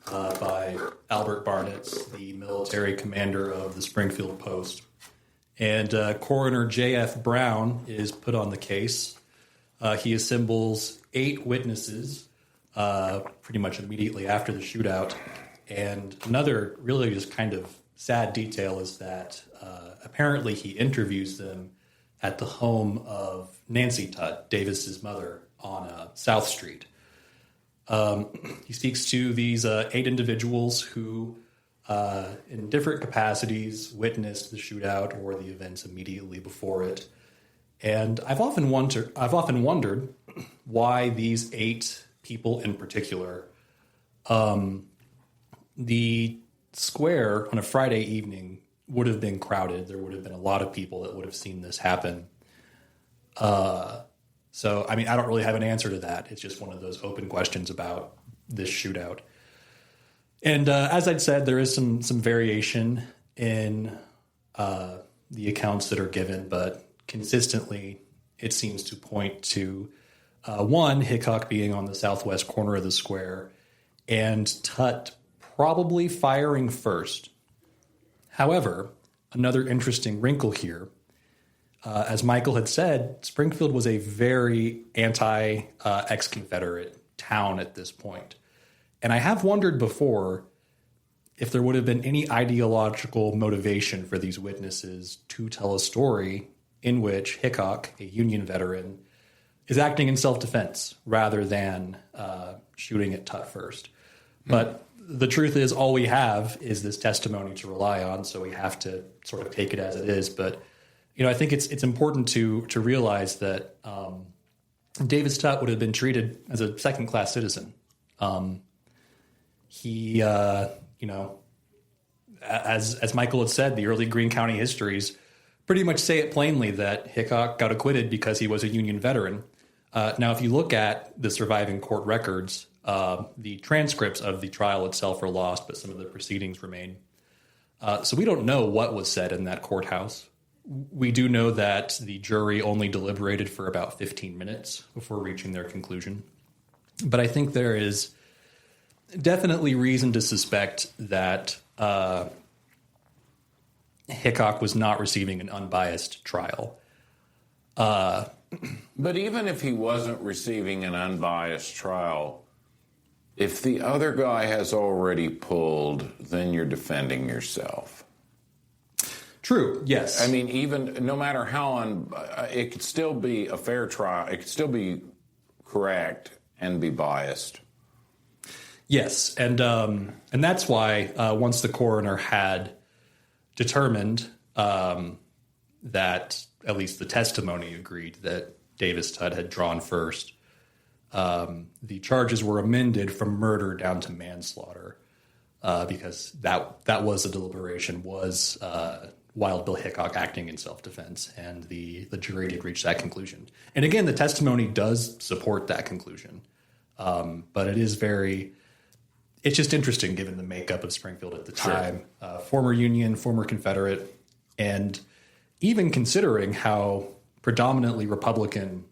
by Albert Barnett, the military commander of the Springfield Post. And Coroner J.F. Brown is put on the case. He assembles 8 witnesses pretty much immediately after the shootout. And another really just kind of sad detail is that apparently he interviews them at the home of Nancy Tutt, Davis's mother, on South Street. He speaks to these 8 individuals who, in different capacities, witnessed the shootout or the events immediately before it. And I've often wondered why these 8 people in particular. The square on a Friday evening would have been crowded. There would have been a lot of people that would have seen this happen. So, I mean, I don't really have an answer to that. It's just one of those open questions about this shootout. And as I'd said, there is some variation in the accounts that are given, but consistently it seems to point to, one, Hickok being on the southwest corner of the square, and Tutt probably firing first. However, another interesting wrinkle here, as Michael had said, Springfield was a very anti-ex-Confederate town at this point. And I have wondered before if there would have been any ideological motivation for these witnesses to tell a story in which Hickok, a Union veteran, is acting in self-defense rather than shooting at Tutt first. But the truth is all we have is this testimony to rely on, so we have to sort of take it as it is. But, you know, I think it's important to realize that Davis Tutt would have been treated as a second-class citizen. He, as Michael had said, the early Greene County histories pretty much say it plainly that Hickok got acquitted because he was a Union veteran. Now, if you look at the surviving court records, the transcripts of the trial itself are lost, but some of the proceedings remain. So we don't know what was said in that courthouse. We do know that the jury only deliberated for about 15 minutes before reaching their conclusion. But I think there is definitely reason to suspect that Hickok was not receiving an unbiased trial. But even if he wasn't receiving an unbiased trial, if the other guy has already pulled, then you're defending yourself. True, yes. I mean, even no matter how it could still be a fair trial. It could still be correct and be biased. Yes, and that's why once the coroner had determined that at least the testimony agreed that Davis Tutt had drawn first, the charges were amended from murder down to manslaughter because that was the deliberation was Wild Bill Hickok acting in self-defense, and the jury did reach that conclusion. And again, the testimony does support that conclusion, but it's just interesting given the makeup of Springfield at the time, former Union, former Confederate, and even considering how predominantly Republican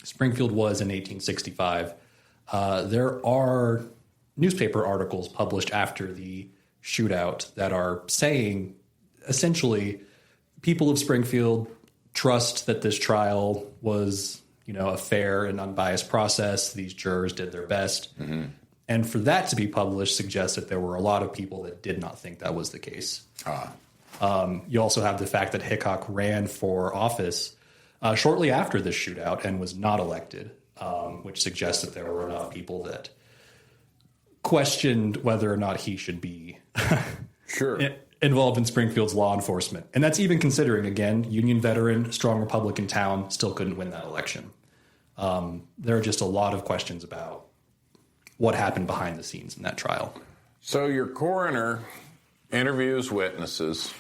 Springfield was in 1865, there are newspaper articles published after the shootout that are saying essentially people of Springfield trust that this trial was, a fair and unbiased process. These jurors did their best. Mm-hmm. And for that to be published suggests that there were a lot of people that did not think that was the case. You also have the fact that Hickok ran for office shortly after this shootout and was not elected, which suggests that there were enough people that questioned whether or not he should be involved in Springfield's law enforcement. And that's even considering, again, Union veteran, strong Republican town, still couldn't win that election. There are just a lot of questions about what happened behind the scenes in that trial. So your coroner interviews witnesses,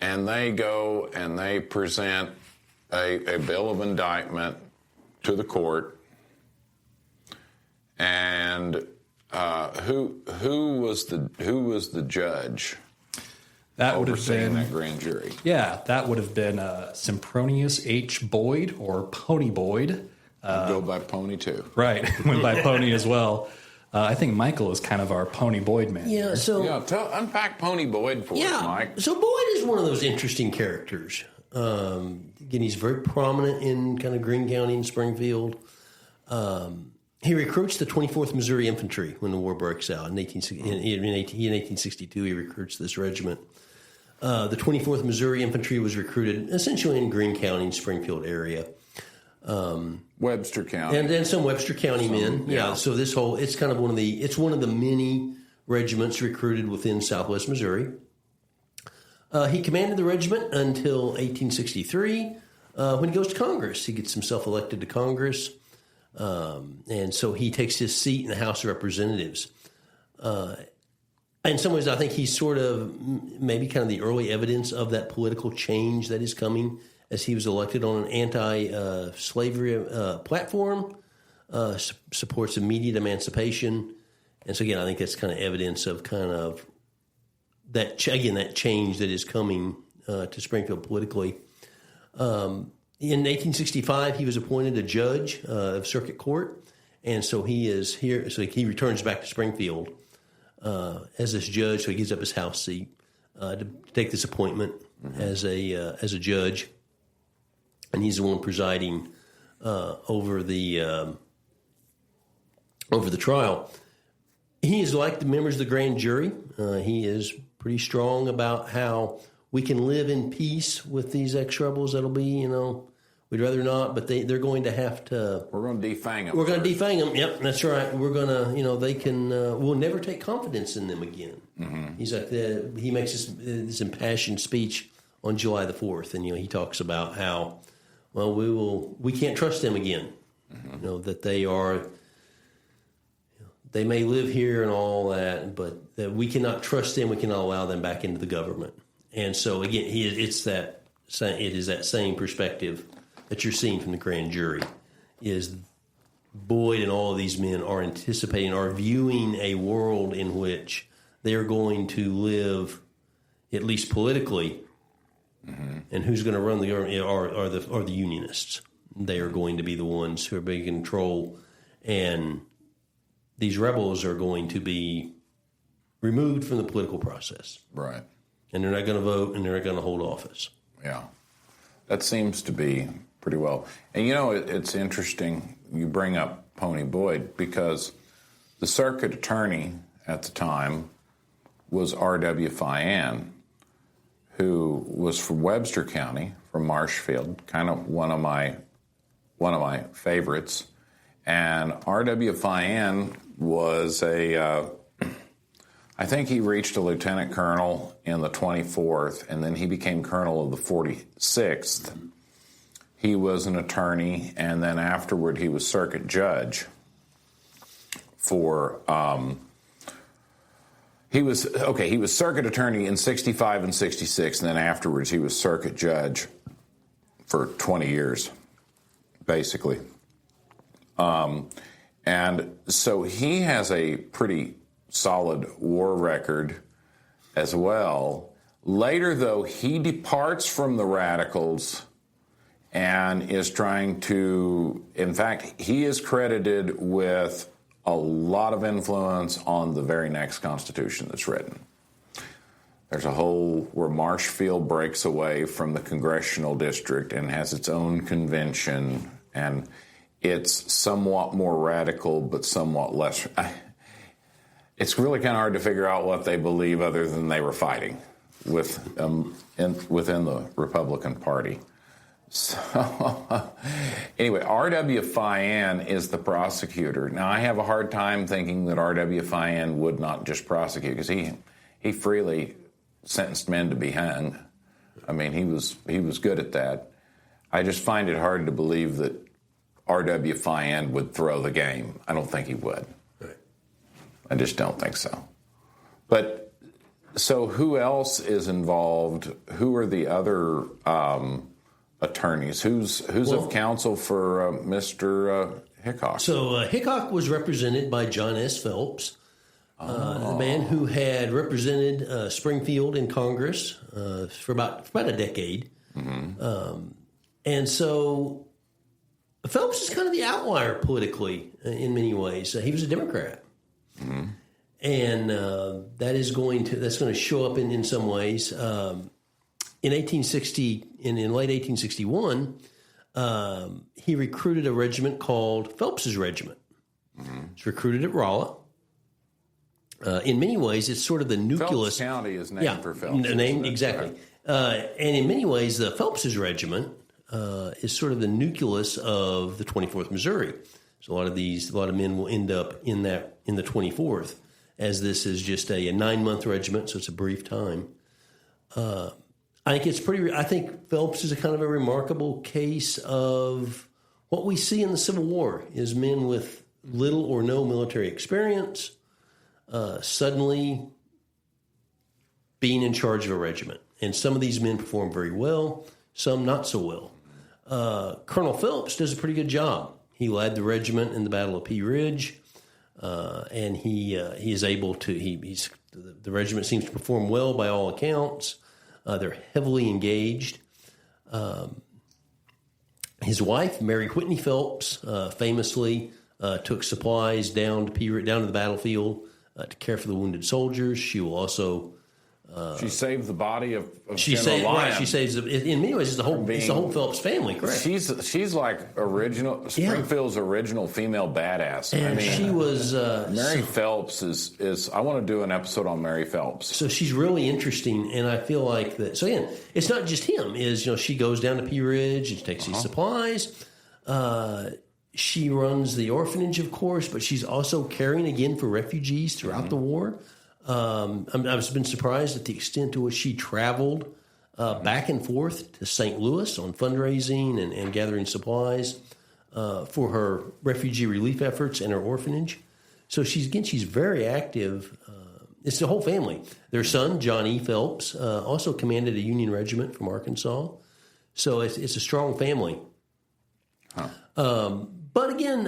and they go and they present a bill of indictment to the court. And who was the judge? That would have been that grand jury. Yeah, that would have been Sempronius H. Boyd or Pony Boyd. Go by Pony too. Right, went by Pony as well. I think Michael is kind of our Pony Boyd man. Yeah, so unpack Pony Boyd for us, Mike. So Boyd is one of those interesting characters. Again, he's very prominent in kind of Greene County and Springfield. He recruits the 24th Missouri Infantry when the war breaks out in 1862. He recruits this regiment. The 24th Missouri Infantry was recruited essentially in Greene County and Springfield area. Webster County. And then some Webster County men. Yeah. So it's kind of one of the many regiments recruited within Southwest Missouri. He commanded the regiment until 1863 when he goes to Congress. He gets himself elected to Congress. And so he takes his seat in the House of Representatives. In some ways, I think he's sort of maybe kind of the early evidence of that political change that is coming as he was elected on an anti-slavery platform, supports immediate emancipation. And so, again, I think that's kind of evidence of kind of that change that is coming to Springfield politically. In 1865, he was appointed a judge of circuit court, and so he is here. So he returns back to Springfield as this judge. So he gives up his house seat to take this appointment as a judge, and he's the one presiding over the trial. He is like the members of the grand jury. He is pretty strong about how we can live in peace with these ex-rebels. That'll be, we'd rather not, but they're going to have to. We're going to defang them. We're going to defang them. Yep, that's right. We're going to, they can. We'll never take confidence in them again. Mm-hmm. He's like he makes this impassioned speech on July the 4th, and he talks about how we can't trust them again. That they may live here and all that, but that we cannot trust them. We cannot allow them back into the government. And so again, it is that same perspective that you're seeing from the grand jury. Is Boyd and all of these men are viewing a world in which they are going to live, at least politically, and who's going to run the government are the Unionists. They are going to be the ones who are being in control, and these rebels are going to be removed from the political process. Right. And they're not going to vote, and they're not going to hold office. Yeah. That seems to be pretty well. And, it's interesting you bring up Pony Boyd, because the circuit attorney at the time was R.W. Fian, who was from Webster County, from Marshfield, kind of one of my favorites. And R.W. Fian was I think he reached a lieutenant colonel in the 24th, and then he became colonel of the 46th. He was an attorney, and then afterward he was circuit judge for, he was circuit attorney in 65 and 66, and then afterwards he was circuit judge for 20 years, basically. And so he has a pretty solid war record as well. Later, though, he departs from the radicals and is trying to, in fact, he is credited with a lot of influence on the very next Constitution that's written. There's a whole where Marshfield breaks away from the congressional district and has its own convention, and it's somewhat more radical, but somewhat less. It's really kind of hard to figure out what they believe other than they were fighting within the Republican Party. So, anyway, R.W. Fian is the prosecutor. Now, I have a hard time thinking that R.W. Fian would not just prosecute, because he freely sentenced men to be hung. I mean, he was good at that. I just find it hard to believe that R.W. Fian would throw the game. I don't think he would. Right. I just don't think so. But, so who else is involved? Who are the other attorneys? Who's of counsel for Mr. Hickok? So Hickok was represented by John S. Phelps, the man who had represented Springfield in Congress for about a decade. Mm-hmm. And so Phelps is kind of the outlier politically in many ways. He was a Democrat. Mm-hmm. And that's going to show up in some ways. In 1860, in late 1861, he recruited a regiment called Phelps's Regiment. Mm-hmm. It's recruited at Rolla. In many ways, it's sort of the nucleus. Phelps County is named for Phelps. Exactly. Right. And in many ways, the Phelps's Regiment is sort of the nucleus of the 24th Missouri. So a lot of men will end up in the 24th, as this is just a 9-month regiment, so it's a brief time. I think Phelps is a kind of a remarkable case of what we see in the Civil War is men with little or no military experience suddenly being in charge of a regiment. And some of these men perform very well, some not so well. Colonel Phelps does a pretty good job. He led the regiment in the Battle of Pea Ridge, and he is able to. The regiment seems to perform well by all accounts. They're heavily engaged. His wife, Mary Whitney Phelps, famously took supplies down to the battlefield to care for the wounded soldiers. She will also. She saved the body of General Lyon. Right, she saves. In many ways, it's the whole Phelps family. Correct. She's like Springfield's original female badass. And she was Mary Phelps is. I want to do an episode on Mary Phelps. So she's really interesting, and I feel like that. So again, it's not just him. She goes down to Pea Ridge and takes these supplies. She runs the orphanage, of course, but she's also caring again for refugees throughout the war. I've been surprised at the extent to which she traveled back and forth to St. Louis on fundraising and gathering supplies. for her refugee relief efforts and her orphanage. So she's very active. It's the whole family. Their son, John E. Phelps, also commanded a Union regiment from Arkansas. So it's a strong family. Huh. But again,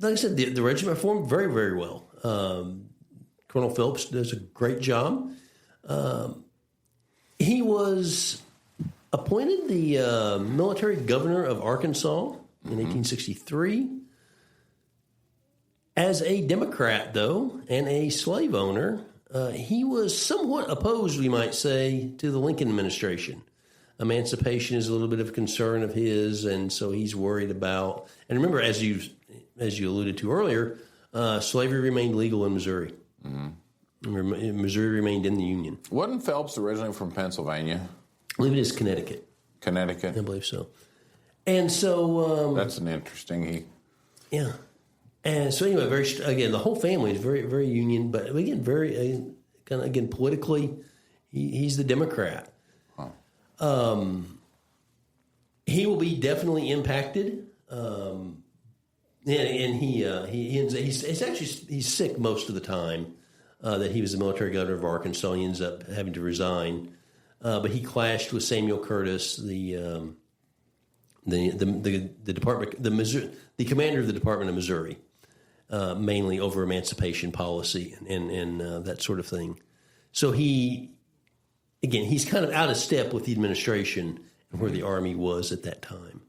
like I said, the regiment performed very, very well. Colonel Phelps does a great job. He was appointed the military governor of Arkansas in 1863. As a Democrat, though, and a slave owner, he was somewhat opposed, we might say, to the Lincoln administration. Emancipation is a little bit of a concern of his, and so he's worried about. And remember, as you alluded to earlier, slavery remained legal in Missouri. Mm-hmm. Missouri remained in the Union. Wasn't Phelps originally from Pennsylvania? I believe it is Connecticut. Connecticut? I believe so. And so... that's an interesting... Yeah. And so anyway, the whole family is very, very Union, but again, very, kind of, politically, he's the Democrat. Huh. He will be definitely impacted. And he's sick most of the time. That he was the military governor of Arkansas. He ends up having to resign, but he clashed with Samuel Curtis, the department, the commander of the Department of Missouri, mainly over emancipation policy and that sort of thing. So he's kind of out of step with the administration and where the Army was at that time.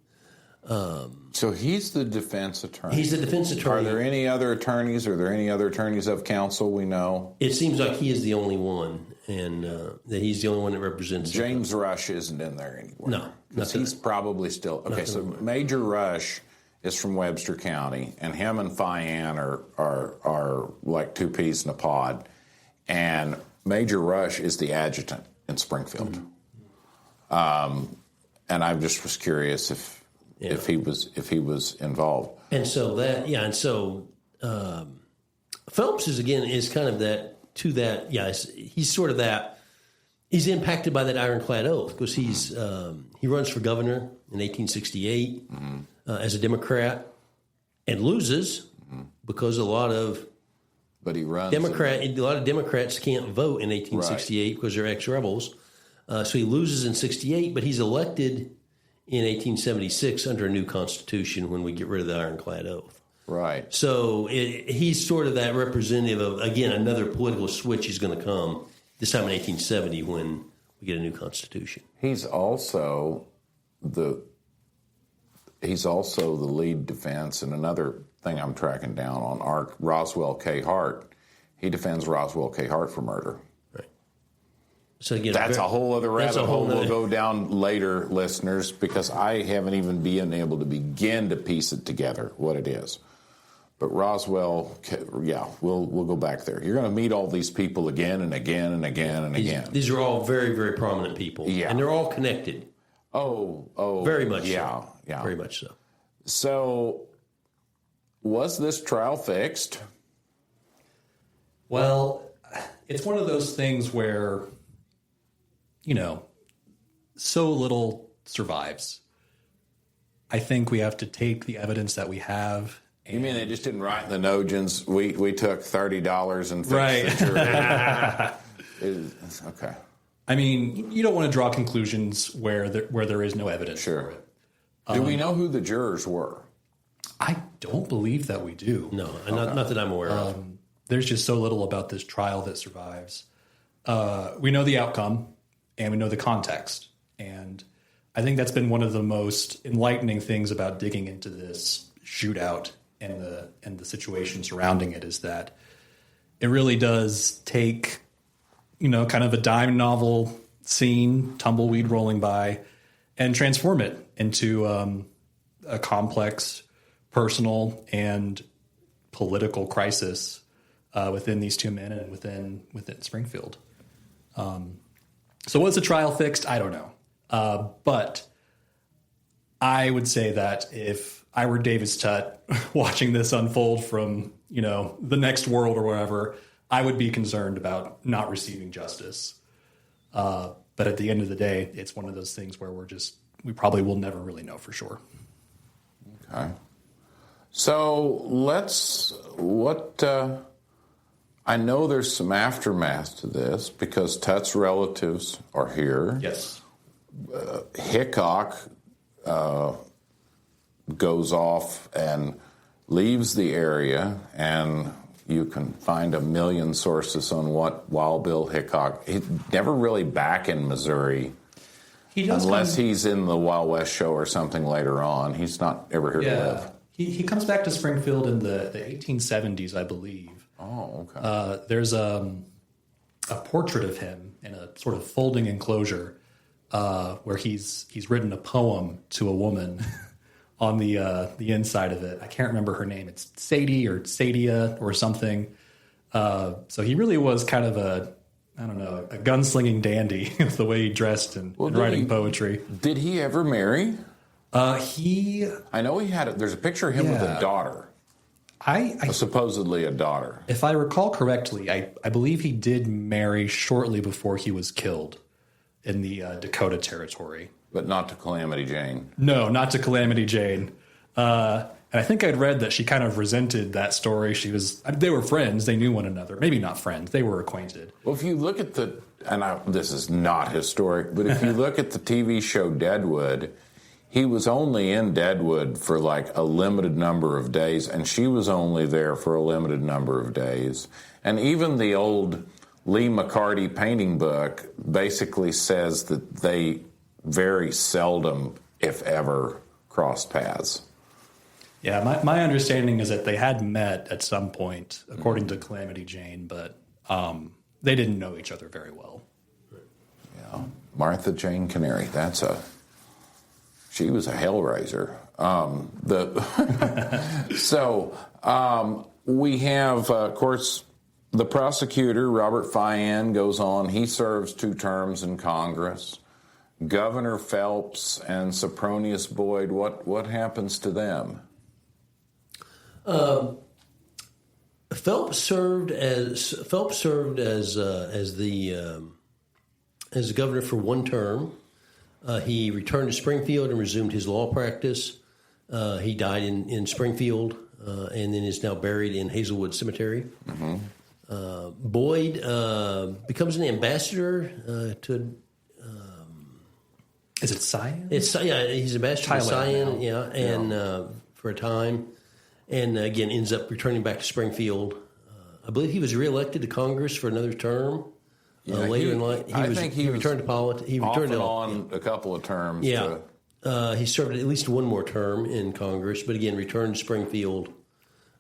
So he's the defense attorney. He's the defense attorney. Are there any other attorneys? Are there any other attorneys of counsel we know? It seems like he is the only one, and that he's the only one that represents. James Rush isn't in there anymore. No, because he's probably still okay. So Major Rush is from Webster County, and him and Fian are like two peas in a pod. And Major Rush is the adjutant in Springfield. Mm-hmm. And I just was curious if he was involved. And so Phelps is kind of that to that. Yeah, he's sort of that. He's impacted by that ironclad oath because he runs for governor in 1868 as a Democrat and loses because a lot of Democrats can't vote in 1868 because they're ex-rebels. So he loses in 68, but he's elected in 1876 under a new constitution when we get rid of the ironclad oath. Right. So he's sort of that representative of, again, another political switch is going to come, this time in 1870 when we get a new constitution. He's also the lead defense, and another thing I'm tracking down on Roswell K. Hart. He defends Roswell K. Hart for murder. So again, that's a whole other rabbit hole we'll go down later, listeners, because I haven't even been able to begin to piece it together, what it is. But Roswell, we'll go back there. You're going to meet all these people again and again and again and again. These are all very, very prominent people. Yeah. And they're all connected. Oh. Very much so. Yeah. Very much so. So, was this trial fixed? Well, it's one of those things where, so little survives. I think we have to take the evidence that we have. You mean they just didn't write in the Nogins, we took $30 and fixed right. the jury? Okay. I mean, you don't want to draw conclusions where there is no evidence for it. Do we know who the jurors were? I don't believe that we do. No, not that I'm aware of. There's just so little about this trial that survives. We know the outcome, and we know the context. And I think that's been one of the most enlightening things about digging into this shootout and the situation surrounding it is that it really does take, kind of a dime novel scene, tumbleweed rolling by, and transform it into a complex personal and political crisis within these two men and within Springfield. So was the trial fixed? I don't know. But I would say that if I were Davis Tutt watching this unfold from, the next world or wherever, I would be concerned about not receiving justice. But at the end of the day, it's one of those things where we probably will never really know for sure. Okay. So I know there's some aftermath to this because Tutt's relatives are here. Yes. Hickok goes off and leaves the area, and you can find a million sources on what Wild Bill Hickok. He's never really back in Missouri. He does unless he's in the Wild West show or something later on. He's not ever here to live. He comes back to Springfield in the 1870s, I believe. Oh, okay. There's a portrait of him in a sort of folding enclosure where he's written a poem to a woman on the inside of it. I can't remember her name. It's Sadie or Sadia or something. So he really was kind of a gunslinging dandy with the way he dressed and writing poetry. Did he ever marry? I know he had. There's a picture of him with a daughter. Supposedly a daughter. If I recall correctly, I believe he did marry shortly before he was killed in the Dakota Territory. But not to Calamity Jane. No, not to Calamity Jane. And I think I'd read that she kind of resented that story. They were friends. They knew one another. Maybe not friends. They were acquainted. Well, if you look at this is not historic, but if you look at the TV show Deadwood, he was only in Deadwood for like a limited number of days, and she was only there for a limited number of days. And even the old Lee McCarty painting book basically says that they very seldom, if ever, crossed paths. Yeah, my understanding is that they had met at some point, according to Calamity Jane, but they didn't know each other very well. Yeah, Martha Jane Canary, she was a hellraiser. We have, of course, the prosecutor, Robert Fian, goes on. He serves 2 terms in Congress. Governor Phelps and Sempronius Boyd, what happens to them? Phelps served as the governor for 1 term. He returned to Springfield and resumed his law practice. He died in Springfield and then is now buried in Hazelwood Cemetery. Mm-hmm. Boyd becomes an ambassador to. Is it Cyan? He's ambassador to Cyan. And for a time, and again ends up returning back to Springfield. I believe he was reelected to Congress for another term. Later in life, he returned to politics. He returned on a couple of terms. Yeah, he served at least 1 more term in Congress, but again returned to Springfield,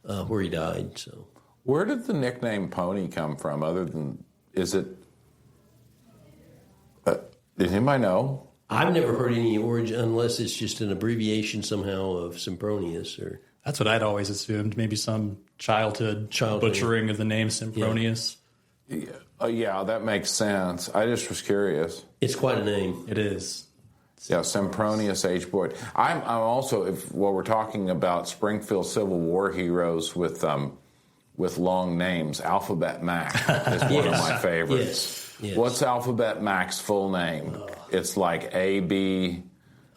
where he died. So, where did the nickname Pony come from? Other than is it? Does anybody know? I've never heard any origin, unless it's just an abbreviation somehow of Sempronius. Or that's what I'd always assumed. Maybe some childhood butchering of the name Sempronius. Yeah, that makes sense. I just was curious. It's quite a name. It is. Yeah, Sempronius H. Boyd. I'm also, while we're talking about Springfield Civil War heroes with long names, Alphabet Mac is one of my favorites. Yes. What's Alphabet Mac's full name? It's like A.B.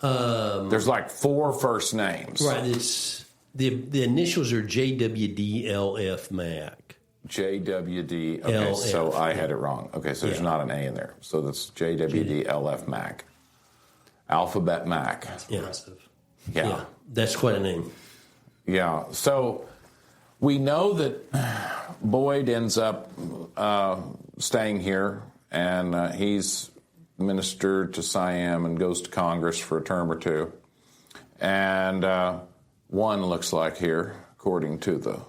There's like 4 first names. Right. It's the initials are JWDLF Mac. JWD. Okay, LF. So I had it wrong. Okay, so there's not an A in there. So that's JWDLF Mac. Alphabet Mac. That's impressive. Yeah. That's quite a name. Yeah. So we know that Boyd ends up staying here, and he's ministered to Siam and goes to Congress for a term or 2. And 1 looks like here, according to the...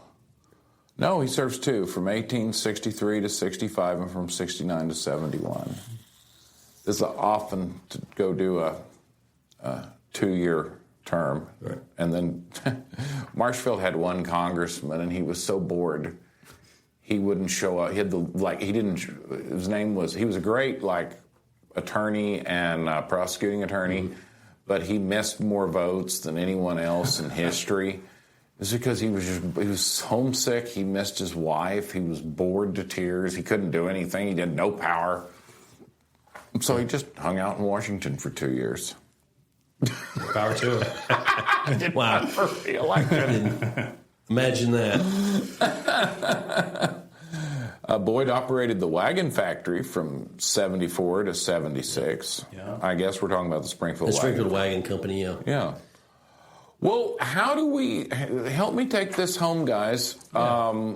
No, he serves 2, from 1863 to 65 and from 69 to 71. This is often to go do a 2-year term. Right. And then Marshfield had 1 congressman, and he was so bored he wouldn't show up. He had his name was, he was a great attorney and prosecuting attorney, but he missed more votes than anyone else in history. It's because he was homesick. He missed his wife. He was bored to tears. He couldn't do anything. He had no power. So he just hung out in Washington for 2 years. More power to him. Wow. Imagine that. Boyd operated the wagon factory from 74 to 76. Yeah. I guess we're talking about the Springfield The Springfield Wagon Company, yeah. Yeah. Well, how do we help me take this home, guys? Yeah.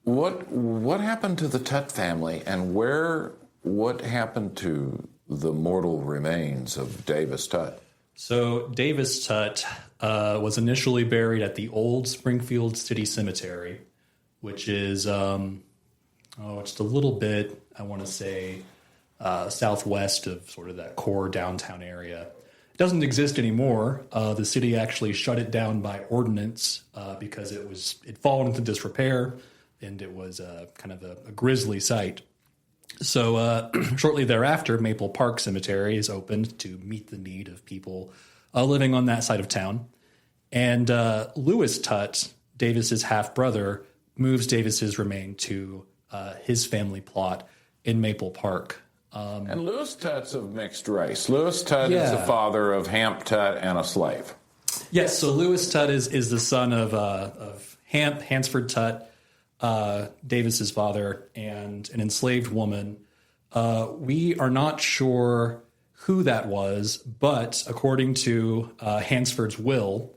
What happened to the Tutt family, and what happened to the mortal remains of Davis Tutt? So Davis Tutt was initially buried at the old Springfield City Cemetery, which is just a little bit, I want to say, southwest of sort of that core downtown area. It doesn't exist anymore. The city actually shut it down by ordinance because it'd fallen into disrepair, and it was kind of a grisly site. So shortly thereafter, Maple Park Cemetery is opened to meet the need of people living on that side of town. And Lewis Tutt, Davis's half-brother, moves Davis's remains to his family plot in Maple Park. And Lewis Tutt's of mixed race. Lewis Tutt is the father of Hamp Tutt and a slave. Yes, so Lewis Tutt is the son of Hansford Tutt, Davis's father, and an enslaved woman. We are not sure who that was, but according to Hansford's will,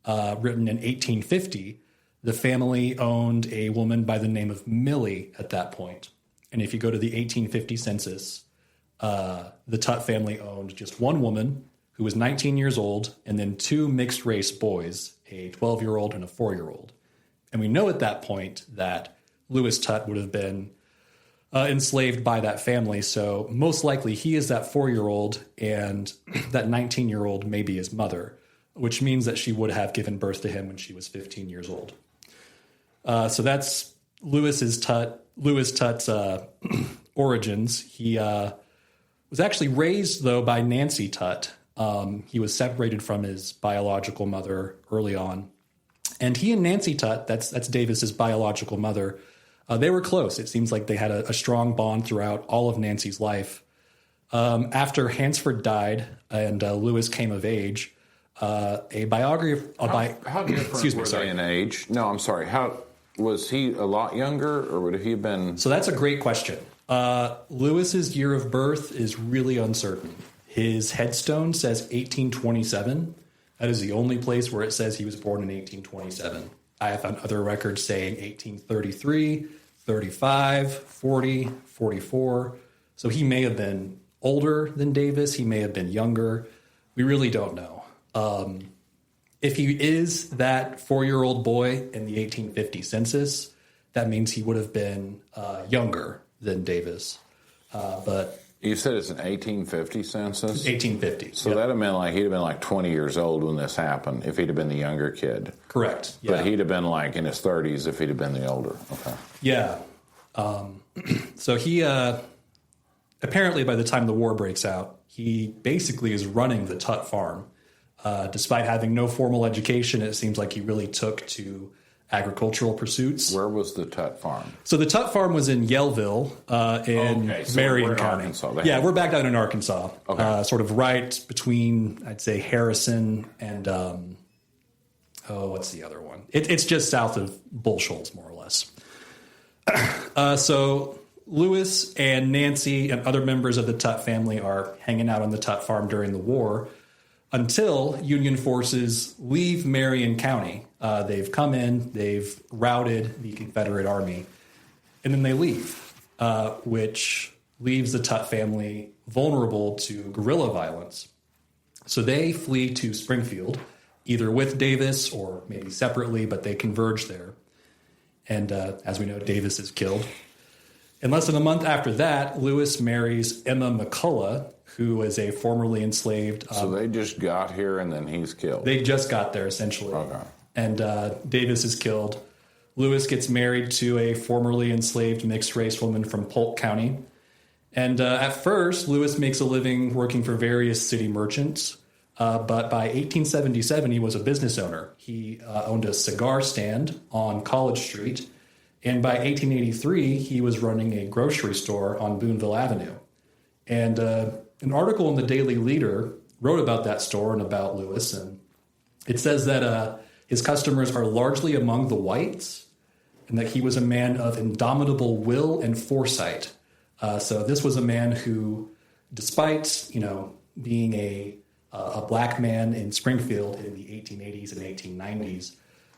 written in 1850, the family owned a woman by the name of Millie at that point. And if you go to the 1850 census, the Tutt family owned just one woman who was 19 years old, and then two mixed-race boys, a 12-year-old and a 4-year-old. And we know at that point that Lewis Tutt would have been enslaved by that family, so most likely he is that 4-year-old, and that 19-year-old may be his mother, which means that she would have given birth to him when she was 15 years old. So that's Lewis Tutt's origins. He was actually raised, though, by Nancy Tutt. He was separated from his biological mother early on. And he and Nancy Tutt, that's Davis's biological mother, they were close. It seems like they had a strong bond throughout all of Nancy's life. After Hansford died and Lewis came of age, a biography... How different were they in age? No, I'm sorry. How was he a lot younger, or would he have been... So that's a great question. Lewis's year of birth is really uncertain. His headstone says 1827. That is the only place where it says he was born in 1827. I have found other records saying 1833, 35, 40, 44. So he may have been older than Davis. He may have been younger. We really don't know. If he is that 4-year-old boy in the 1850 census, that means he would have been younger than Davis. But you said it's an 1850 census? 1850. So that would have meant like he'd have been like 20 years old when this happened if he'd have been the younger kid. Correct. Yeah. But he'd have been like in his 30s if he'd have been the older. Okay. Yeah. So he apparently by the time the war breaks out, he basically is running the Tutt farm. Despite having no formal education, it seems like he really took to agricultural pursuits. Where was the Tutt farm? So the Tutt farm was in Yellville in Marion County. Arkansas. Yeah, we're back down in Arkansas. Okay. Sort of right between, I'd say, Harrison and, what's the other one? It's just south of Bull Shoals, more or less. So Lewis and Nancy and other members of the Tutt family are hanging out on the Tutt farm during the war until Union forces leave Marion County. They've come in, they've routed the Confederate Army, and then they leave, which leaves the Tutt family vulnerable to guerrilla violence. So they flee to Springfield, either with Davis or maybe separately, but they converge there. And as we know, Davis is killed. And less than a month after that, Lewis marries Emma McCullough, who was a formerly enslaved... so they just got here and then he's killed? They just got there, essentially. Okay. And Davis is killed. Lewis gets married to a formerly enslaved mixed-race woman from Polk County. And at first, Lewis makes a living working for various city merchants. But by 1877, he was a business owner. He owned a cigar stand on College Street. And by 1883, he was running a grocery store on Boonville Avenue. And an article in the Daily Leader wrote about that store and about Lewis, and it says that his customers are largely among the whites, and that he was a man of indomitable will and foresight. So this was a man who, despite being a black man in Springfield in the 1880s and 1890s,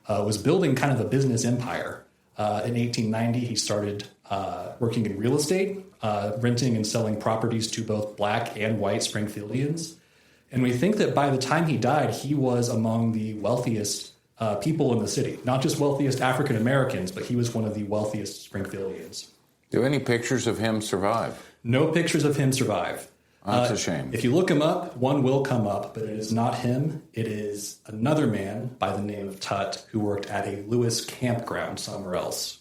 was building kind of a business empire. In 1890, he started working in real estate, renting and selling properties to both black and white Springfieldians. And we think that by the time he died, he was among the wealthiest people in the city. Not just wealthiest African Americans, but he was one of the wealthiest Springfieldians. Do any pictures of him survive? No pictures of him survive. That's a shame. If you look him up, one will come up, but it is not him. It is another man by the name of Tutt who worked at a Lewis campground somewhere else.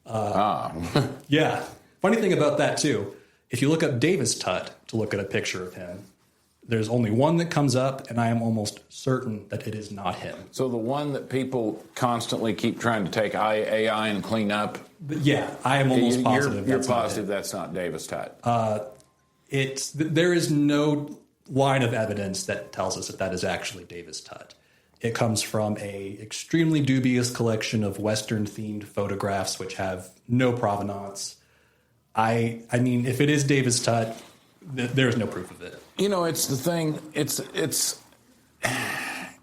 Yeah. Funny thing about that, too, if you look up Davis Tutt to look at a picture of him, there's only one that comes up, and I am almost certain that it is not him. So the one that people constantly keep trying to take AI and clean up? Yeah, I am almost positive you're that's not positive him. that's not Davis Tutt? There is no line of evidence that tells us that is actually Davis Tutt. It comes from a extremely dubious collection of Western-themed photographs which have no provenance. I mean, if it is Davis Tutt, there's no proof of it. It's the thing.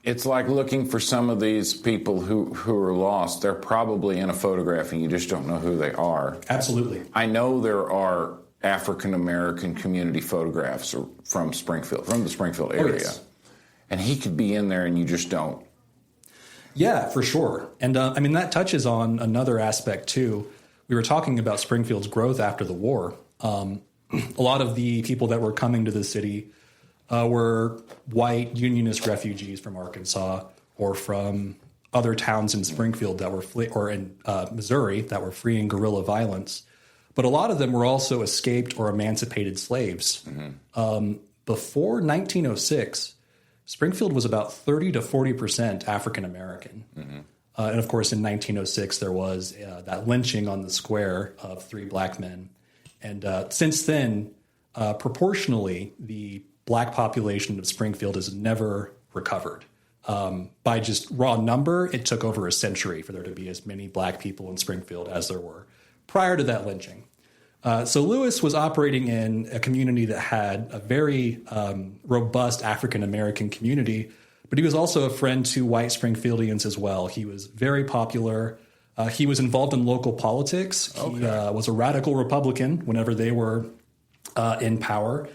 It's like looking for some of these people who are lost. They're probably in a photograph, and you just don't know who they are. Absolutely. I know there are African American community photographs from the Springfield area, yes. And he could be in there, and you just don't. Yeah, for sure. And that touches on another aspect too. We were talking about Springfield's growth after the war. A lot of the people that were coming to the city were white Unionist refugees from Arkansas or from other towns in Springfield that were or in Missouri that were fleeing guerrilla violence. But a lot of them were also escaped or emancipated slaves. Mm-hmm. Before 1906, Springfield was about 30 to 40% African American. Mm-hmm. And of course, in 1906, there was that lynching on the square of 3 black men. And since then, proportionally, the black population of Springfield has never recovered. By just raw number, it took over a century for there to be as many black people in Springfield as there were prior to that lynching. So Lewis was operating in a community that had a very robust African-American community, but he was also a friend to white Springfieldians as well. He was very popular. He was involved in local politics. Okay. He was a radical Republican whenever they were in power,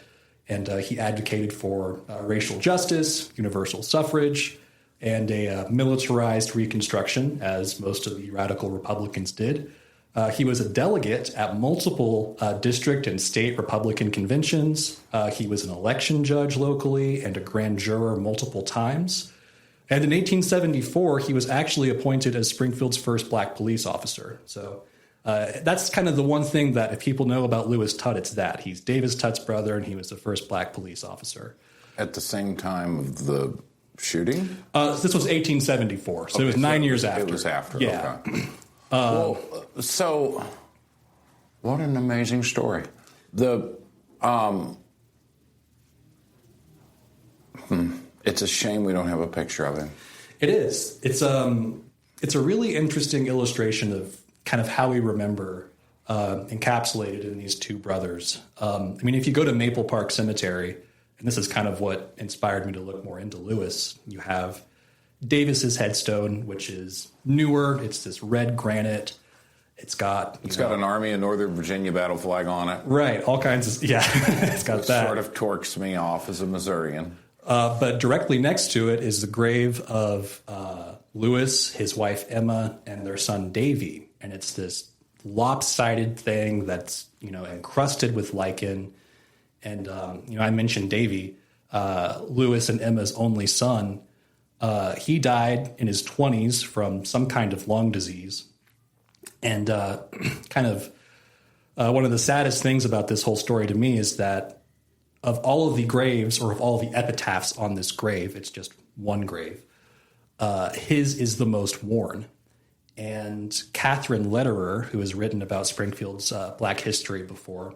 and he advocated for racial justice, universal suffrage, and a militarized Reconstruction, as most of the radical Republicans did. He was a delegate at multiple district and state Republican conventions. He was an election judge locally and a grand juror multiple times. And in 1874, he was actually appointed as Springfield's first black police officer. So that's kind of the one thing that if people know about Lewis Tutt, it's that. He's Davis Tutt's brother, and he was the first black police officer. At the same time of the shooting? This was 1874, so it was 9 years after. It was after, yeah. Okay. So what an amazing story. It's a shame we don't have a picture of him. It is. It's a really interesting illustration of kind of how we remember encapsulated in these 2 brothers. If you go to Maple Park Cemetery, and this is kind of what inspired me to look more into Lewis, you have Davis's headstone, which is newer. It's this red granite. It's got an Army of Northern Virginia battle flag on it. Right, all kinds of, yeah, it's got that. Sort of torques me off as a Missourian. But directly next to it is the grave of Lewis, his wife Emma, and their son Davy. And it's this lopsided thing that's, encrusted with lichen. And, I mentioned Davy, Lewis and Emma's only son. He died in his 20s from some kind of lung disease. And one of the saddest things about this whole story to me is that of all of the graves, or of all of the epitaphs on this grave, it's just one grave, his is the most worn. And Catherine Lederer, who has written about Springfield's black history before,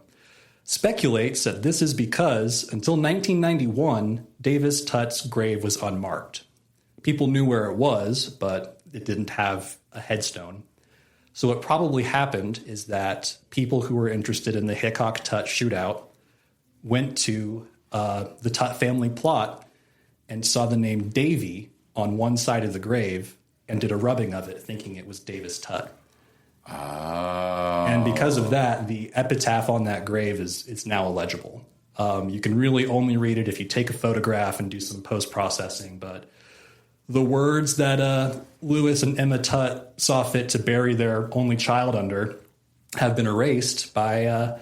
speculates that this is because until 1991, Davis Tutt's grave was unmarked. People knew where it was, but it didn't have a headstone. So what probably happened is that people who were interested in the Hickok-Tutt shootout went to the Tutt family plot and saw the name Davy on one side of the grave and did a rubbing of it, thinking it was Davis Tutt. And because of that, the epitaph on that grave it's now illegible. You can really only read it if you take a photograph and do some post-processing, but the words that Lewis and Emma Tutt saw fit to bury their only child under have been erased by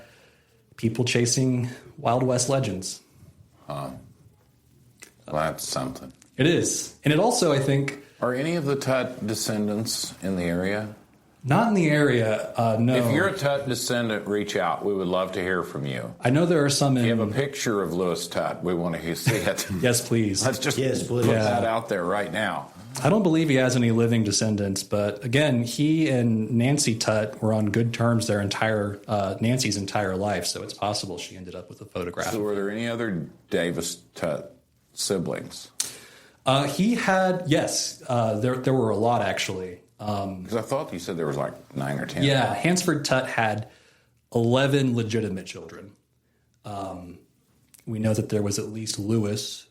people chasing Wild West legends. Well, that's something. It is. And it also, I think... Are any of the Tutt descendants in the area? Not in the area, no. If you're a Tutt descendant, reach out. We would love to hear from you. I know there are some in... You have a picture of Lewis Tutt. We want to see it. Yes, please. Let's just put that out there right now. I don't believe he has any living descendants, but again, he and Nancy Tutt were on good terms Nancy's entire life, so it's possible she ended up with a photograph. So were there any other Davis Tutt siblings? He had, yes. There were a lot, actually. Because I thought you said there was like 9 or 10. Yeah, Hansford Tutt had 11 legitimate children. We know that there was at least Lewis,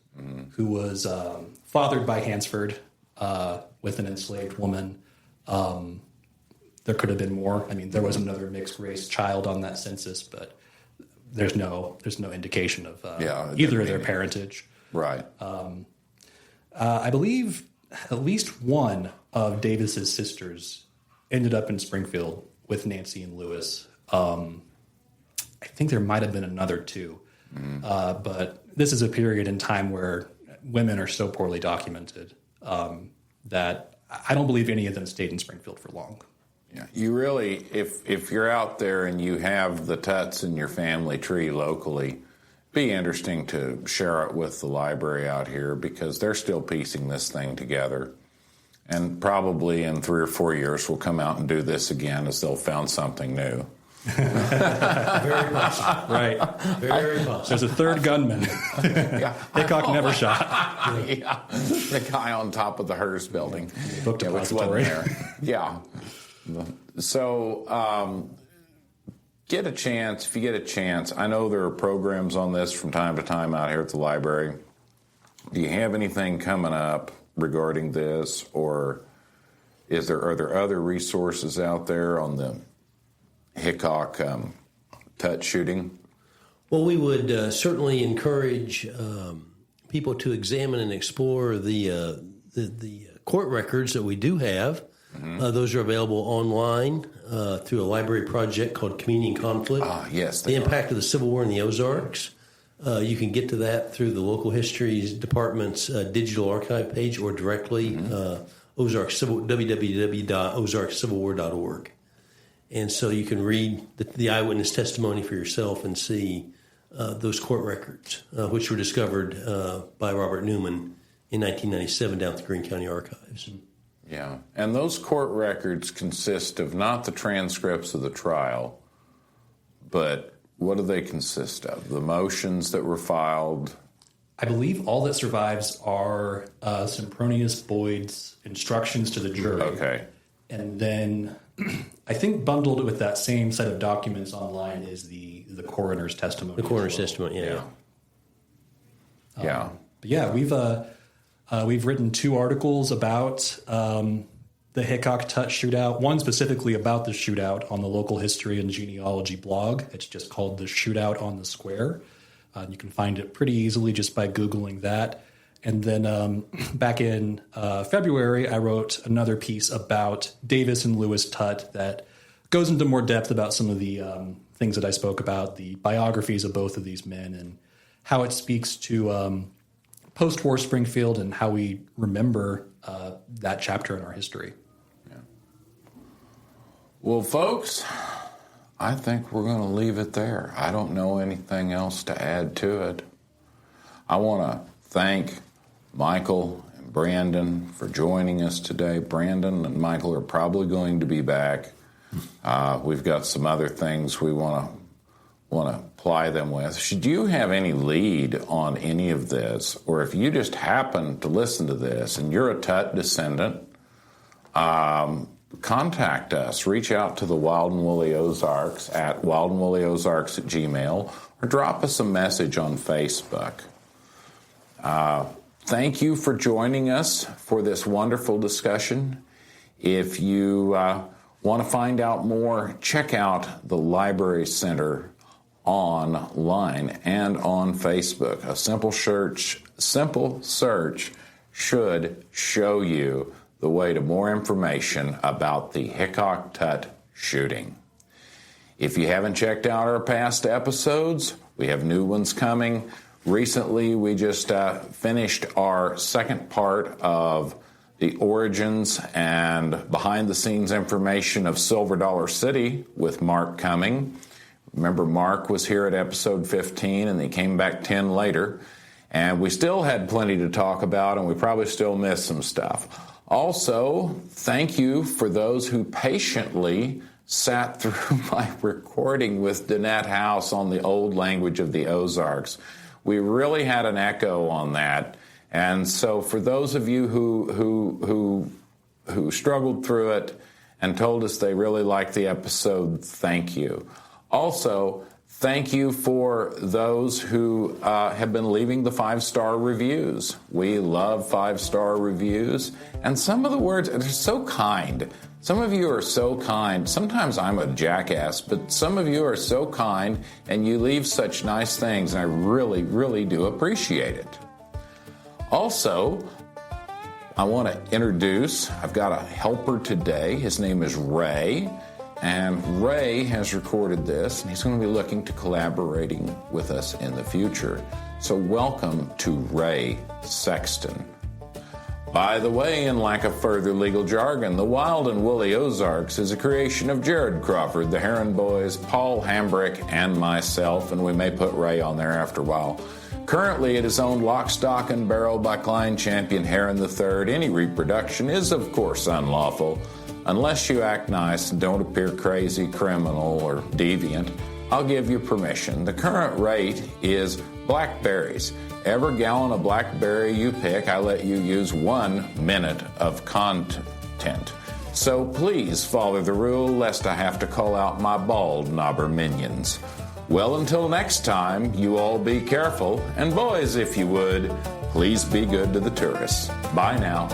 who was fathered by Hansford with an enslaved woman. There could have been more. I mean, there was another mixed-race child on that census, but there's no indication of either of their parentage. Right. I believe at least one of Davis's sisters ended up in Springfield with Nancy and Lewis. I think there might have been another two, but this is a period in time where women are so poorly documented that I don't believe any of them stayed in Springfield for long. Yeah, you really, if you're out there and you have the Tutts in your family tree locally, be interesting to share it with the library out here because they're still piecing this thing together. And probably in 3 or 4 years we'll come out and do this again as they'll found something new. Very possible. Right. Very possible. There's a third gunman. Hickok never shot. Yeah, the guy on top of the Hearst building. Book depository. There. Yeah. So get a chance, if you get a chance. I know there are programs on this from time to time out here at the library. Do you have anything coming up regarding this, or are there other resources out there on the Hickok Tutt shooting? Well, we would certainly encourage people to examine and explore the court records that we do have. Those are available online through a library project called Community and Conflict. Yes. The Impact of the Civil War in the Ozarks. You can get to that through the local histories department's digital archive page or directly www.ozarkscivilwar.org. And so you can read the eyewitness testimony for yourself and see those court records, which were discovered by Robert Newman in 1997 down at the Greene County Archives. Yeah, and those court records consist of not the transcripts of the trial, but what do they consist of? The motions that were filed? I believe all that survives are Sempronius Boyd's instructions to the jury. Okay. And then I think bundled with that same set of documents online is the coroner's testimony. The coroner's testimony, yeah. But yeah, we've written 2 articles about the Hickok-Tutt shootout, one specifically about the shootout on the local history and genealogy blog. It's just called The Shootout on the Square. You can find it pretty easily just by Googling that. And then back in February, I wrote another piece about Davis and Lewis Tutt that goes into more depth about some of the things that I spoke about, the biographies of both of these men and how it speaks to post-war Springfield and how we remember that chapter in our history. Yeah. Well, folks, I think we're going to leave it there. I don't know anything else to add to it. I want to thank Michael and Brandon for joining us today. Brandon and Michael are probably going to be back. We've got some other things we want want to ply them with. Should you have any lead on any of this, or if you just happen to listen to this and you're a Tutt descendant, contact us. Reach out to the Wild and Woolly Ozarks at wildandwoollyozarks@gmail.com, or drop us a message on Facebook. Thank you for joining us for this wonderful discussion. If you want to find out more, check out the Library Center online and on Facebook. A simple search should show you the way to more information about the Hickok Tutt shooting. If you haven't checked out our past episodes, we have new ones coming. Recently, we just finished our second part of the origins and behind-the-scenes information of Silver Dollar City with Mark Cumming. Remember, Mark was here at episode 15, and he came back 10 later. And we still had plenty to talk about, and we probably still missed some stuff. Also, thank you for those who patiently sat through my recording with Danette House on the old language of the Ozarks. We really had an echo on that. And so for those of you who struggled through it and told us they really liked the episode, thank you. Also, thank you for those who have been leaving the 5-star reviews. We love 5-star reviews. And some of the words, they're so kind. Some of you are so kind. Sometimes I'm a jackass, but some of you are so kind, and you leave such nice things, and I really, really do appreciate it. Also, I want to introduce, I've got a helper today. His name is Ray, and Ray has recorded this, and he's going to be looking to collaborating with us in the future. So welcome to Ray Sexton. By the way, in lack of further legal jargon, the Wild and Woolly Ozarks is a creation of Jared Crawford, the Heron Boys, Paul Hambrick, and myself, and we may put Ray on there after a while. Currently, it is owned lock, stock, and barrel by Klein Champion Heron III. Any reproduction is, of course, unlawful. Unless you act nice and don't appear crazy, criminal, or deviant, I'll give you permission. The current rate is blackberries. Every gallon of blackberry you pick, I let you use 1 minute of content. So please follow the rule, lest I have to call out my bald knobber minions. Well, until next time, you all be careful, and boys, if you would, please be good to the tourists. Bye now.